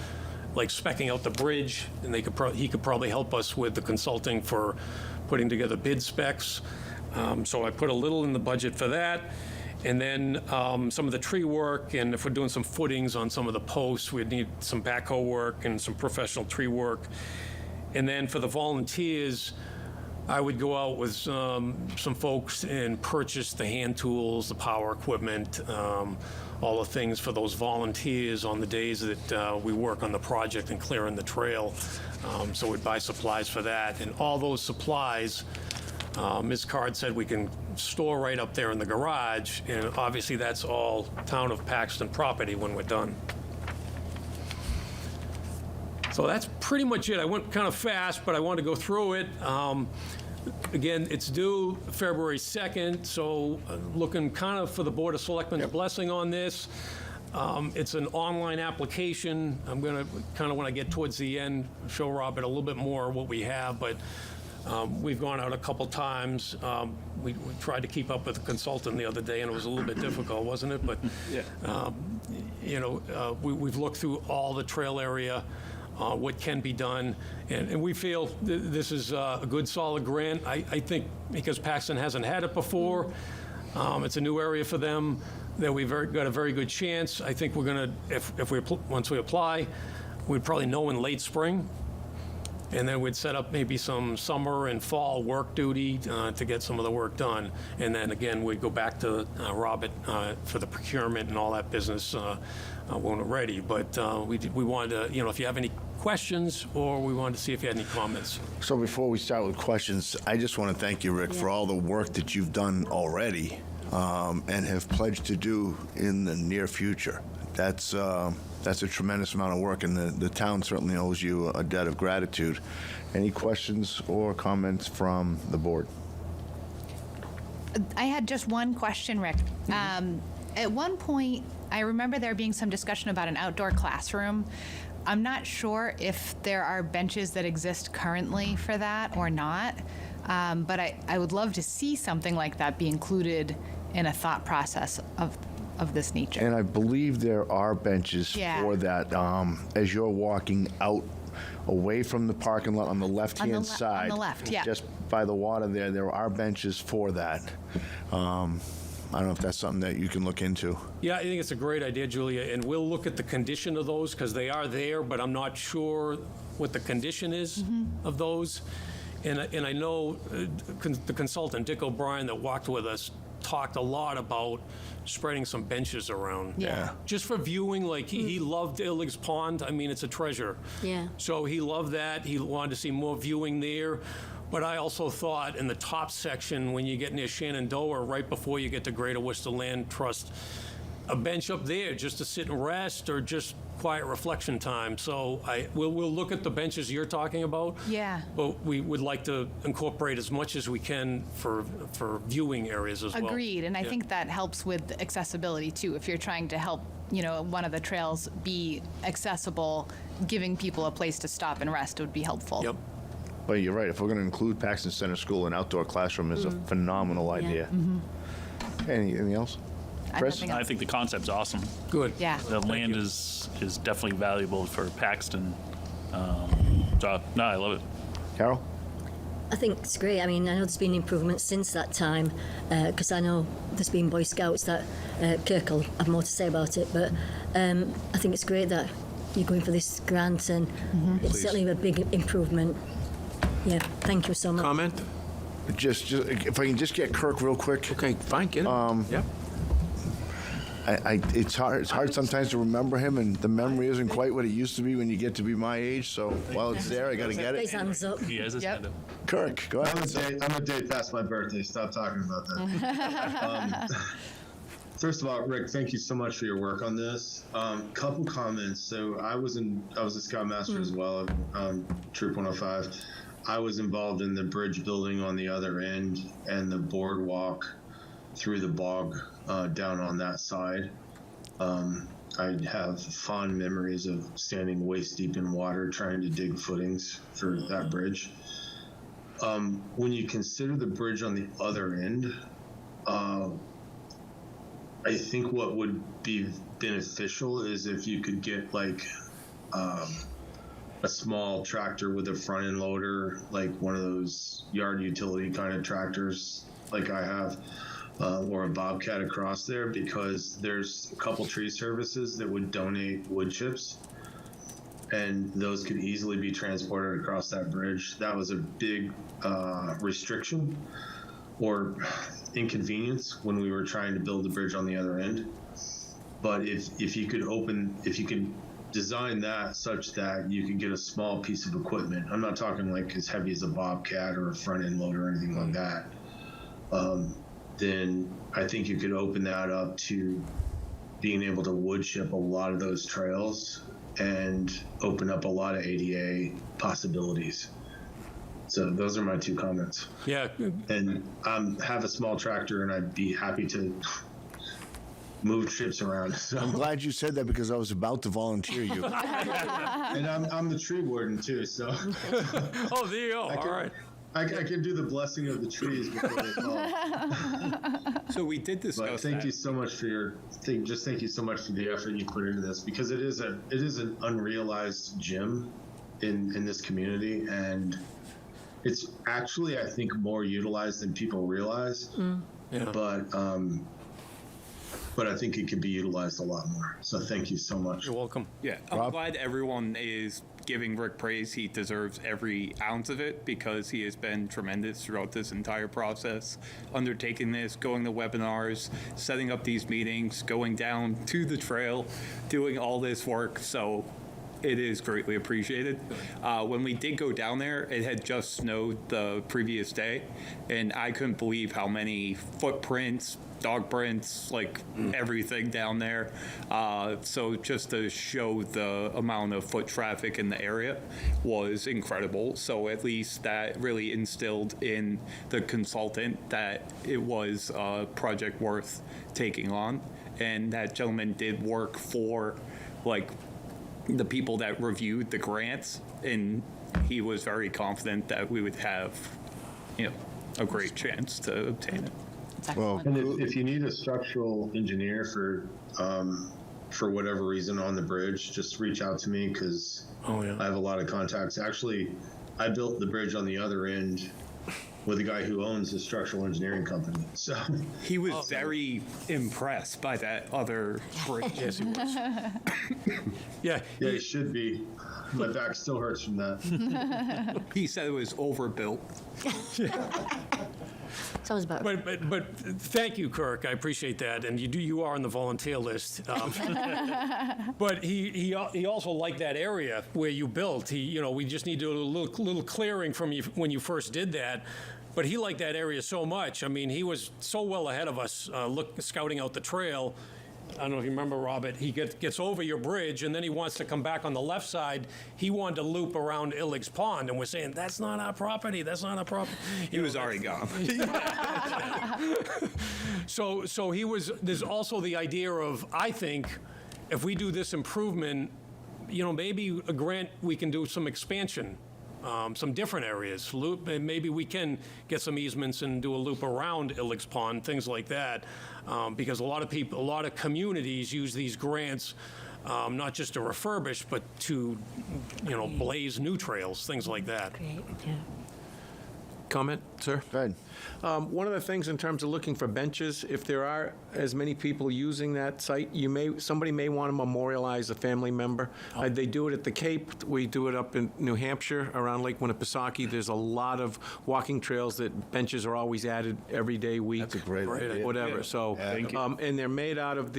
like specking out the bridge, and he could probably help us with the consulting for putting together bid specs. So I put a little in the budget for that. And then some of the tree work, and if we're doing some footings on some of the posts, we'd need some backhoe work and some professional tree work. And then for the volunteers, I would go out with some folks and purchase the hand tools, the power equipment, all the things for those volunteers on the days that we work on the project and clearing the trail. So we'd buy supplies for that. And all those supplies, Ms. Card said we can store right up there in the garage, and obviously that's all town of Paxton property when we're done. So that's pretty much it. I went kind of fast, but I wanted to go through it. Again, it's due February 2nd, so looking kind of for the Board of Selectmen's blessing on this. It's an online application. I'm going to kind of, when I get towards the end, show Robert a little bit more what we have, but we've gone out a couple times. We tried to keep up with the consultant the other day, and it was a little bit difficult, wasn't it? But, we've looked through all the trail area, what can be done, and we feel this is a good, solid grant. I think because Paxton hasn't had it before, it's a new area for them, that we've got a very good chance. I think we're going to, once we apply, we'd probably know in late spring. And then we'd set up maybe some summer and fall work duty to get some of the work done. And then again, we'd go back to Robert for the procurement and all that business when we're ready. But we wanted to, if you have any questions, or we wanted to see if you had any comments. So before we start with questions, I just want to thank you, Rick, for all the work that you've done already and have pledged to do in the near future. That's a tremendous amount of work, and the town certainly owes you a debt of gratitude. Any questions or comments from the board? I had just one question, Rick. At one point, I remember there being some discussion about an outdoor classroom. I'm not sure if there are benches that exist currently for that or not, but I would love to see something like that be included in a thought process of this nature. And I believe there are benches for that as you're walking out away from the parking lot on the left-hand side. On the left, yeah. Just by the water there are benches for that. I don't know if that's something that you can look into. Yeah, I think it's a great idea, Julia, and we'll look at the condition of those because they are there, but I'm not sure what the condition is of those. And I know the consultant, Dick O'Brien, that walked with us, talked a lot about spreading some benches around. Yeah. Just for viewing, like he loved Illig's Pond. I mean, it's a treasure. Yeah. So he loved that. He wanted to see more viewing there. But I also thought in the top section, when you get near Shenandoah, right before you get to Greater Worcester Land Trust, a bench up there just to sit and rest or just quiet reflection time. So we'll look at the benches you're talking about. Yeah. But we would like to incorporate as much as we can for viewing areas as well. Agreed, and I Yeah. think that helps with accessibility too. If you're trying to help, one of the trails be accessible, giving people a place to stop and rest would be helpful. Yep. But you're right, if we're going to include Paxton Center School, an outdoor classroom is a phenomenal idea. Anything else? Chris? Nothing I else. think the concept's awesome. Good. Yeah. The land is definitely valuable for Paxton. So, no, I love it. Carol? I think it's great. I mean, I know there's been improvements since that time, because I know there's been Boy Scouts that Kirk will have more to say about it, but I think it's great that you're going for this grant, and it's certainly a big improvement. Yeah, thank you so much. Comment? Just if I can just get Kirk real quick. Okay, fine, get it. Yep. It's hard sometimes to remember him, and the memory isn't quite what it used to be when you get to be my age. So while it's there, I got to get Raise it. hands up. He has his Yep. hand up. Kirk, go ahead. I'm a day past my birthday. Stop talking about that. First of all, Rick, thank you so much for your work on this. Couple comments. So I was a Scoutmaster as well, Troop 105. I was involved in the bridge building on the other end and the boardwalk through the bog down on that side. I have fond memories of standing waist deep in water trying to dig footings for that bridge. When you consider the bridge on the other end, I think what would be beneficial is if you could get like a small tractor with a front end loader, like one of those yard utility kind of tractors like I have, or a bobcat across there, because there's a couple tree services that would donate wood chips, and those could easily be transported across that bridge. That was a big restriction or inconvenience when we were trying to build the bridge on the other end. But if you could design that such that you could get a small piece of equipment, I'm not talking like as heavy as a bobcat or a front end loader or anything like that, then I think you could open that up to being able to wood chip a lot of those trails and open up a lot of ADA possibilities. So those are my two comments. Yeah. And have a small tractor, and I'd be happy to move trips around. So, I'm glad you said that because I was about to volunteer you. and I'm the tree warden too. So Oh, there you go. All right. I can do the blessing of the trees before they fall. So we did But discuss thank that. you so much for thank you so much for the effort you put into this, because it is an unrealized gem in this community, and it's actually, I think, more utilized than people realize. Yeah. But I think it could be utilized a lot more. So thank you so much. You're welcome. Yeah, I'm Rob? glad everyone is giving Rick praise. He deserves every ounce of it because he has been tremendous throughout this entire process, undertaking this, going to webinars, setting up these meetings, going down to the trail, doing all this work. So it is greatly appreciated. When we did go down there, it had just snowed the previous day, and I couldn't believe how many footprints, dog prints, like everything down there. So just to show the amount of foot traffic in the area was incredible. So at least that really instilled in the consultant that it was a project worth taking on. And that gentleman did work for like the people that reviewed the grants, and he was very confident that we would have, a great chance to obtain it. It's Well, excellent. And if you need a structural engineer for whatever reason on the bridge, just reach out to me, because Oh, yeah. I have a lot of contacts. Actually, I built the bridge on the other end with a guy who owns a structural engineering company. So He was very impressed by that other bridge. Yes, he was. Yeah. yeah, it should be. My back still hurts from that. He said it was overbuilt. Sounds about right. But thank you, Kirk. I appreciate that, and you are on the volunteer list. But he also liked that area where you built. We just need to do a little clearing from you when you first did that. But he liked that area so much. I mean, he was so well ahead of us, scouting out the trail. I don't know if you remember, Robert, he gets over your bridge, and then he wants to come back on the left side. He wanted to loop around Illig's Pond, and we're saying, that's not our property, that's not our property. He was already gone. So there's also the idea of, I think, if we do this improvement, maybe a grant, we can do some expansion, some different areas. Loop, and maybe we can get some easements and do a loop around Illig's Pond, things like that. Because a lot of communities use these grants, not just to refurbish, but to, blaze new trails, things like that. Great, yeah. Comment, sir? Go ahead. One of the things in terms of looking for benches, if there are as many people using that site, somebody may want to memorialize a family member. They do it at the Cape. We do it up in New Hampshire around Lake Winnipesaukee. There's a lot of walking trails that benches are always added every day, week. That's a great idea. Whatever. So, Thank you. and they're made out of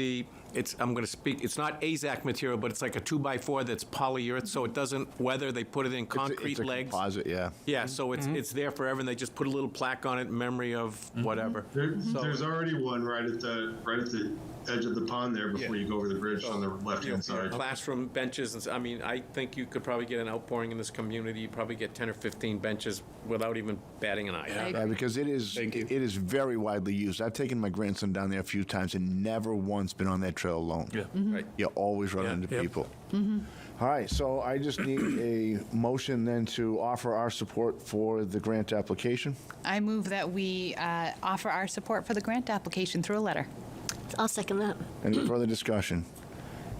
it's not AZAC material, but it's like a 2x4 that's polyurethane, so it doesn't weather. They put it in concrete it's a legs. composite, yeah. Yeah, so it's there forever, and they just put a little plaque on it in memory of whatever. There's already one right at the edge of the pond there before you go over the bridge on the left-hand side. Classroom benches, and I think you could probably get an outpouring in this community. You'd probably get 10 or 15 benches without even batting an eye. Yeah, because it is very widely used. I've taken my grandson down there a few times and never once been on that trail alone. Yeah. Right. You always run into Yep. people. All right, so I just need a motion then to offer our support for the grant application. I move that we offer our support for the grant application through a letter. I'll second that. Any further discussion?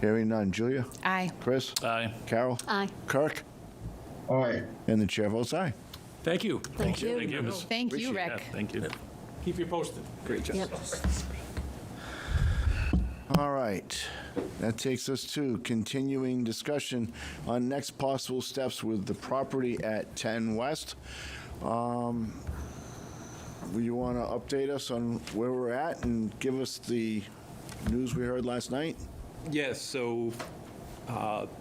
Hearing none. Julia? Aye. Chris? Aye. Carol? Aye. Kirk? Aye. And the chair votes aye. Thank you. Thank you. Thank you. Thank you, Yeah, Rick. thank you. Keep you posted. Great job. Yep. All right. That takes us to continuing discussion on next possible steps with the property at 10 West. You want to update us on where we're at and give us the news we heard last night? Yes, so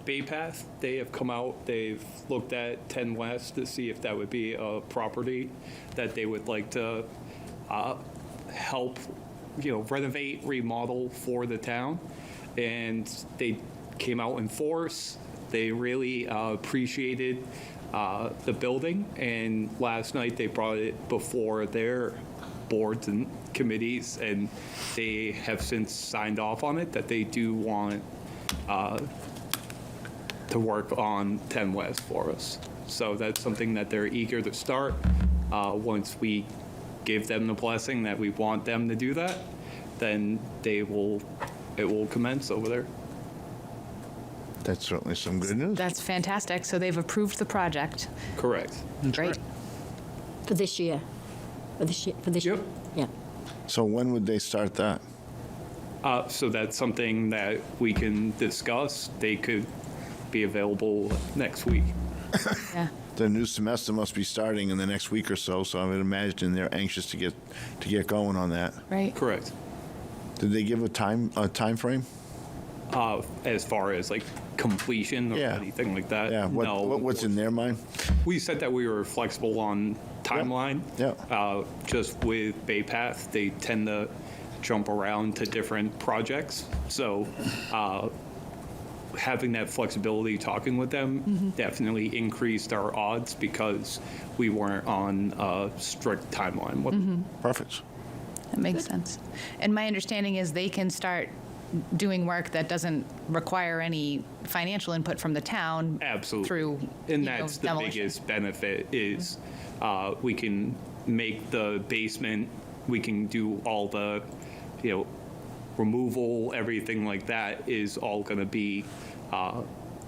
Bay Path, they have come out, they've looked at 10 West to see if that would be a property that they would like to help, renovate, remodel for the town. And they came out in force. They really appreciated the building, and last night they brought it before their boards and committees, and they have since signed off on it that they do want to work on 10 West for us. So that's something that they're eager to start. Once we give them the blessing that we want them to do that, then it will commence over there. That's certainly some good news. That's fantastic. So they've approved the project. Correct. Great. For this year. For this year? Yep. Yeah. So when would they start that? So that's something that we can discuss. They could be available next week. Yeah. The new semester must be starting in the next week or so, so I would imagine they're anxious to get going on that. Right. Correct. Did they give a time frame? As far as like completion or Yeah. anything like that. Yeah. No. What's in their mind? We said that we were flexible on timeline. Yeah. Just with Bay Path, they tend to jump around to different projects. So having that flexibility, talking with them, definitely increased our odds because we weren't on a strict timeline with them. Perfect. That makes sense. And my understanding is they can start doing work that doesn't require any financial input from the town. Absolutely. Through, And that's the demolition. biggest benefit is we can make the basement, we can do all the, removal, everything like that is all going to be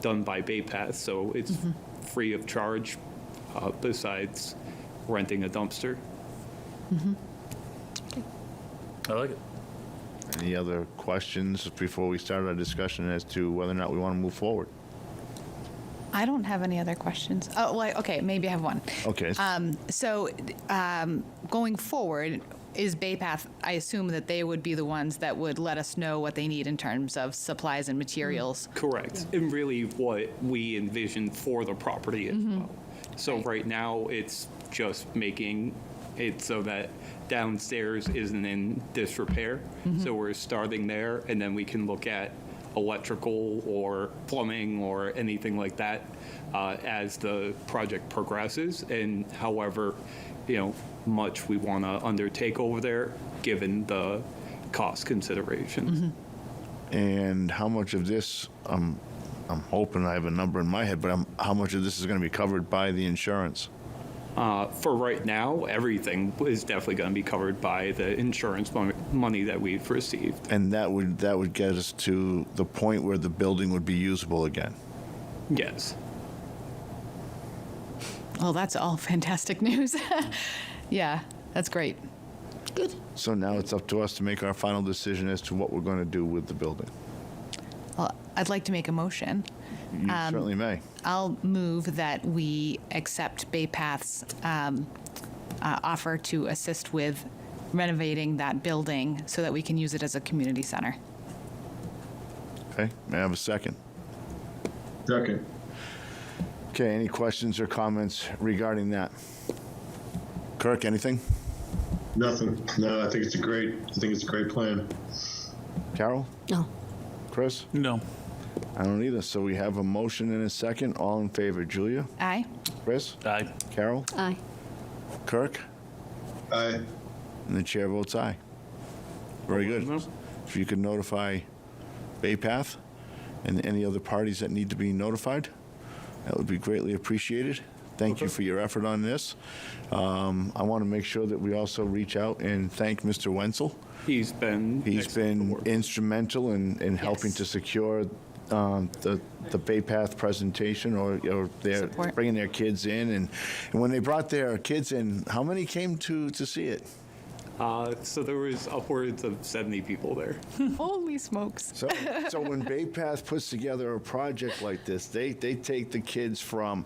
done by Bay Path. So it's free of charge besides renting a dumpster. I like it. Any other questions before we start our discussion as to whether or not we want to move forward? I don't have any other questions. Oh, well, okay, maybe I have one. Okay. So going forward, is Baypath, I assume that they would be the ones that would let us know what they need in terms of supplies and materials. Correct. And really what we envisioned for the property as well. So right now, it's just making it so that downstairs isn't in disrepair. So we're starting there, and then we can look at electrical or plumbing or anything like that as the project progresses, and however, much we want to undertake over there, given the cost considerations. And how much of this, I'm hoping I have a number in my head, but how much of this is going to be covered by the insurance? For right now, everything is definitely going to be covered by the insurance money that we've received. And that would get us to the point where the building would be usable again. Yes. Well, that's all fantastic news. Yeah, that's great. Good. So now it's up to us to make our final decision as to what we're going to do with the building. Well, I'd like to make a motion. You certainly may. I'll move that we accept Baypath's offer to assist with renovating that building so that we can use it as a community center. Okay, may I have a second? Second. Okay, any questions or comments regarding that? Kirk, anything? Nothing. No, I think it's a great plan. Carol? No. Chris? No. I don't either. So we have a motion and a second. All in favor. Julia? Aye. Chris? Aye. Carol? Aye. Kirk? Aye. And the chair votes aye. Very good. If you could notify Baypath and any other parties that need to be notified, that would be greatly appreciated. Thank you for your effort on this. I want to make sure that we also reach out and thank Mr. Wenzel. He's been Instrumental in helping to secure the Baypath presentation, or they're Support. bringing their kids in. And when they brought their kids in, how many came to see it? So there was upwards of 70 people there. Holy smokes. So when Baypath puts together a project like this, they take the kids from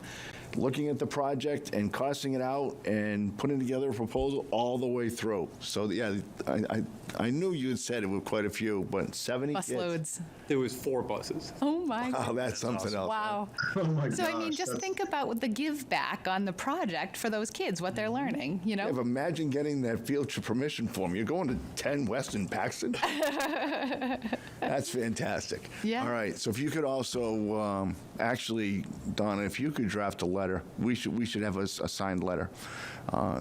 looking at the project and costing it out and putting together a proposal all the way through. So yeah, I knew you had said it with quite a few, but 70 kids. Busloads. There was 4 buses. Oh my Oh, God. that's something else. Wow. Oh my So I mean, gosh, just that's- think about the give back on the project for those kids, what they're learning, you know? Yeah, but imagine getting that field trip permission form. You're going to 10 West in Paxton? That's fantastic. Yeah. All right, so if you could also, actually, Donna, if you could draft a letter, we should have a signed letter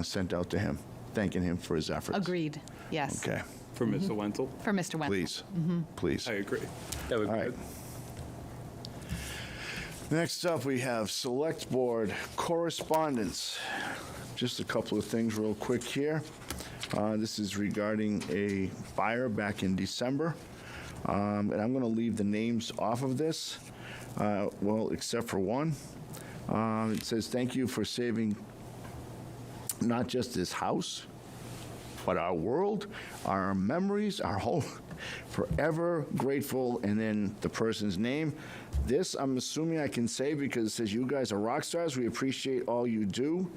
sent out to him, thanking him for his efforts. Agreed. Yes. Okay, For Mr. Wenzel. For Mr. Wenzel. please, please. I agree. That would All be right. good. Next up, we have Select Board Correspondence. Just a couple of things real quick here. This is regarding a fire back in December. And I'm going to leave the names off of this, well, except for one. It says, "Thank you for saving not just this house, but our world, our memories, our whole, forever grateful," and then the person's name. This, I'm assuming I can say because it says, "You guys are rock stars. We appreciate all you do."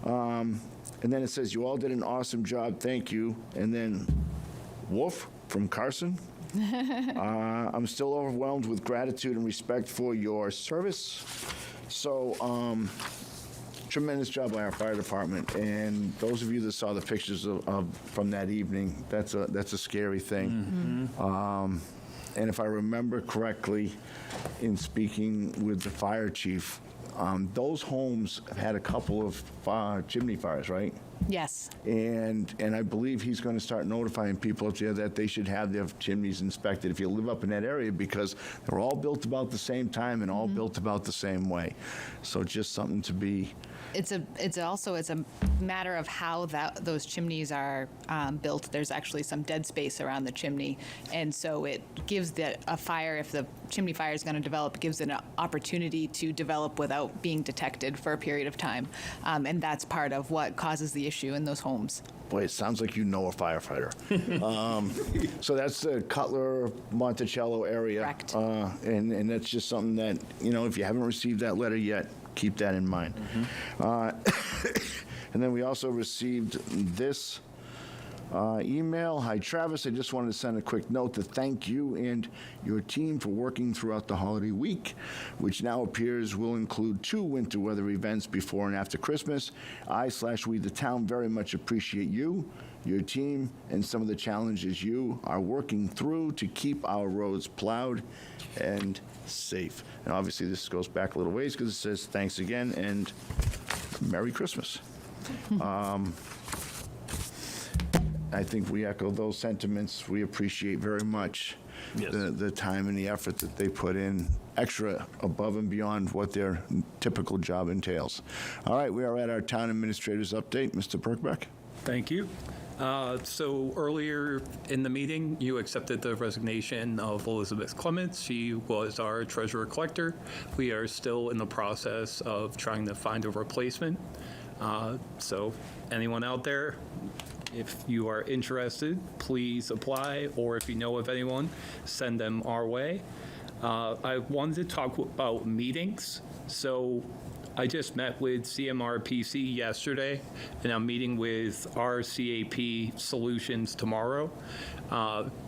And then it says, "You all did an awesome job. Thank you." And then Wolf from Carson. "I'm still overwhelmed with gratitude and respect for your service." So, tremendous job by our fire department. And those of you that saw the pictures from that evening, that's a scary thing. And if I remember correctly, in speaking with the fire chief, those homes have had a couple of chimney fires, right? Yes. And I believe he's going to start notifying people up there that they should have their chimneys inspected if you live up in that area, because they're all built about the same time and all built about the same way. So just something to be. It's a matter of how those chimneys are built. There's actually some dead space around the chimney, and so it gives a fire, if the chimney fire is going to develop, it gives it an opportunity to develop with without being detected for a period of time. And that's part of what causes the issue in those homes. Boy, it sounds like you know a firefighter. So that's the Cutler, Monticello area. Correct. And that's just something that, if you haven't received that letter yet, keep that in mind. And then we also received this email. Hi, Travis. I just wanted to send a quick note to thank you and your team for working throughout the holiday week, which now appears will include 2 winter weather events before and after Christmas. We, the town, very much appreciate you, your team, and some of the challenges you are working through to keep our roads plowed and safe. And obviously, this goes back a little ways because it says thanks again and Merry Christmas. I think we echo those sentiments. We appreciate very much Yes. the time and the effort that they put in, extra above and beyond what their typical job entails. All right, we are at our town administrator's update. Mr. Perkbeck? Thank you. So earlier in the meeting, you accepted the resignation of Elizabeth Clements. She was our treasurer collector. We are still in the process of trying to find a replacement. So anyone out there, if you are interested, please apply, or if you know of anyone, send them our way. I wanted to talk about meetings. So I just met with CMRPC yesterday, and I'm meeting with our CAP Solutions tomorrow.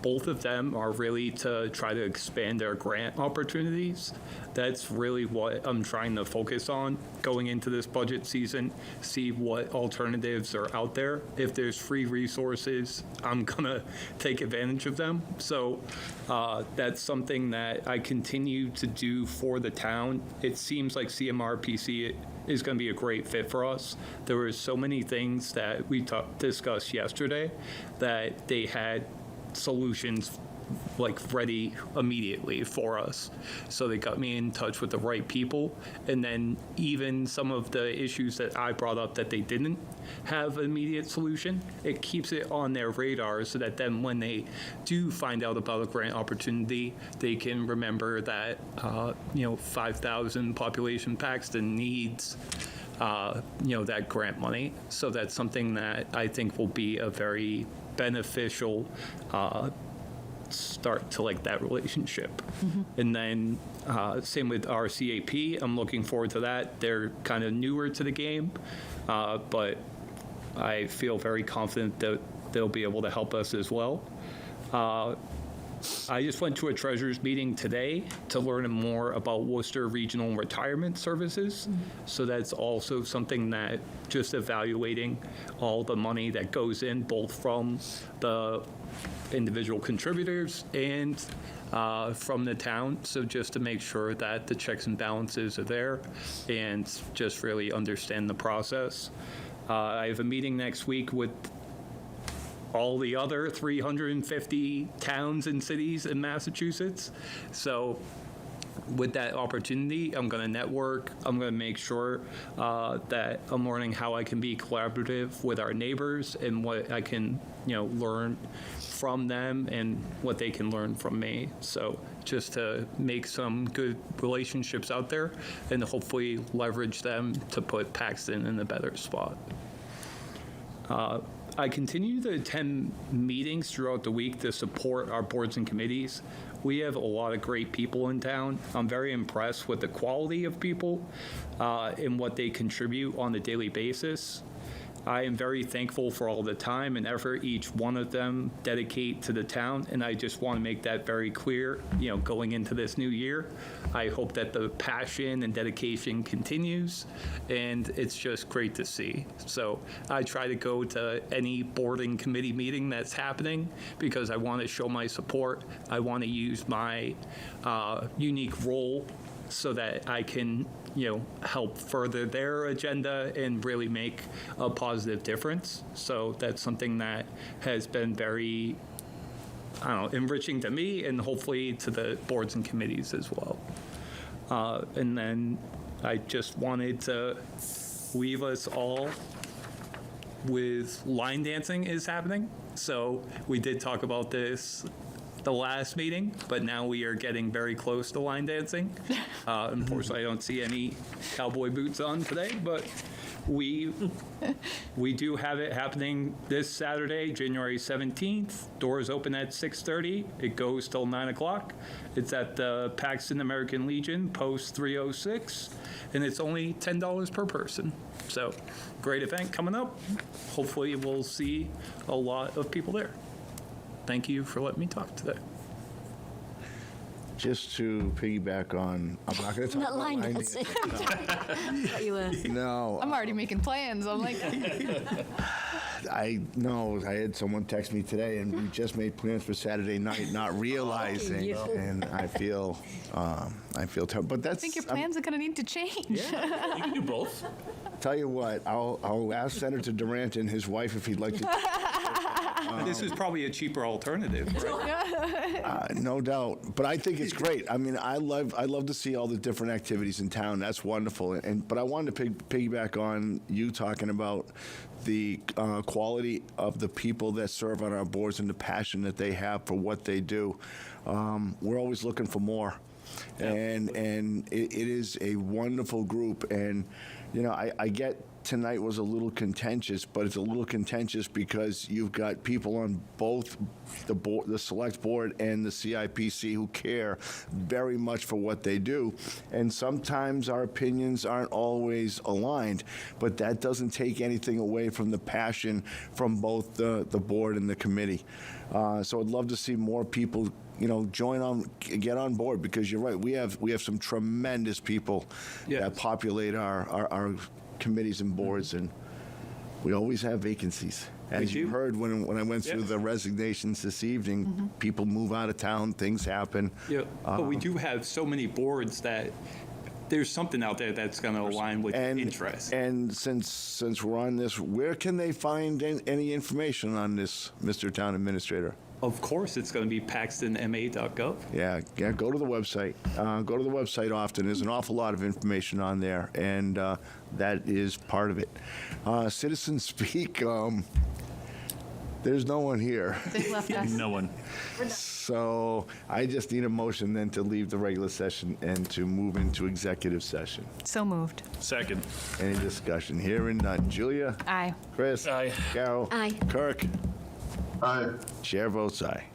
Both of them are really to try to expand their grant opportunities. That's really what I'm trying to focus on going into this budget season, see what alternatives are out there. If there's free resources, I'm gonna take advantage of them. So that's something that I continue to do for the town. It seems like CMRPC is going to be a great fit for us. There were so many things that we discussed yesterday that they had solutions ready immediately for us. So they got me in touch with the right people. And then even some of the issues that I brought up that they didn't have an immediate solution, it keeps it on their radar so that then when they do find out about a grant opportunity, they can remember that, 5,000 population Paxton needs that grant money. So that's something that I think will be a very beneficial start to that relationship. And then same with our CAP. I'm looking forward to that. They're kind of newer to the game, but I feel very confident that they'll be able to help us as well. I just went to a treasurer's meeting today to learn more about Worcester Regional Retirement Services. So that's also something that just evaluating all the money that goes in, both from the individual contributors and from the town. So just to make sure that the checks and balances are there and just really understand the process. I have a meeting next week with all the other 350 towns and cities in Massachusetts. So with that opportunity, I'm going to network. I'm going to make sure that I'm learning how I can be collaborative with our neighbors and what I can, learn from them and what they can learn from me. So just to make some good relationships out there and hopefully leverage them to put Paxton in a better spot. I continue to attend meetings throughout the week to support our boards and committees. We have a lot of great people in town. I'm very impressed with the quality of people and what they contribute on a daily basis. I am very thankful for all the time and effort each one of them dedicate to the town, and I just want to make that very clear, going into this new year. I hope that the passion and dedication continues, and it's just great to see. So I try to go to any board and committee meeting that's happening because I want to show my support. I want to use my unique role so that I can, help further their agenda and really make a positive difference. So that's something that has been very, enriching to me and hopefully to the boards and committees as well. And then I just wanted to leave us all with line dancing is happening. So we did talk about this the last meeting, but now we are getting very close to line dancing. Unfortunately, I don't see any cowboy boots on today, but we do have it happening this Saturday, January 17th. Doors open at 6:30. It goes till 9 o'clock. It's at the Paxton American Legion, post 306, and it's only $10 per person. So, great event coming up. Hopefully, we'll see a lot of people there. Thank you for letting me talk today. Just to piggyback on, I'm not going to talk Not about line line dancing. dancing. Thought you were. No, I'm already making plans. I'm like, I had someone text me today, and we just made plans for Saturday night, not realizing, you. and I feel terrible. But that's. I think your plans are going to need to change. You can do both. Tell you what, I'll ask Senator Durant and his wife if he'd like to. This is probably a cheaper alternative, right? No doubt, but I think it's great. I mean, I love to see all the different activities in town. That's wonderful. But I wanted to piggyback on you talking about the quality of the people that serve on our boards and the passion that they have for what they do. We're always looking for more, and it is a wonderful group. And you know, I get. Tonight was a little contentious, but it's a little contentious because you've got people on both the board, the select board and the CIPC who care very much for what they do. And sometimes our opinions aren't always aligned, but that doesn't take anything away from the passion from both the board and the committee. So I'd love to see more people, you know, get on board, because you're right. We have some tremendous people that populate our committees and boards, and we always have vacancies. As you heard when I went through the resignations this evening, people move out of town, things happen. Yeah, but we do have so many boards that there's something out there that's going to align with interest. And since we're on this, where can they find any information on this, Mr. Town Administrator? Of course, it's going to be paxtonma.gov. Yeah, go to the website. Go to the website often. There's an awful lot of information on there, and that is part of it. Citizens speak. There's no one here. They've left us. No one. So I just need a motion then to leave the regular session and to move into executive session. So moved. Second. Any discussion? Hearing none. Julia? Aye. Chris? Aye. Carol? Aye. Kirk? Aye. Chair votes aye.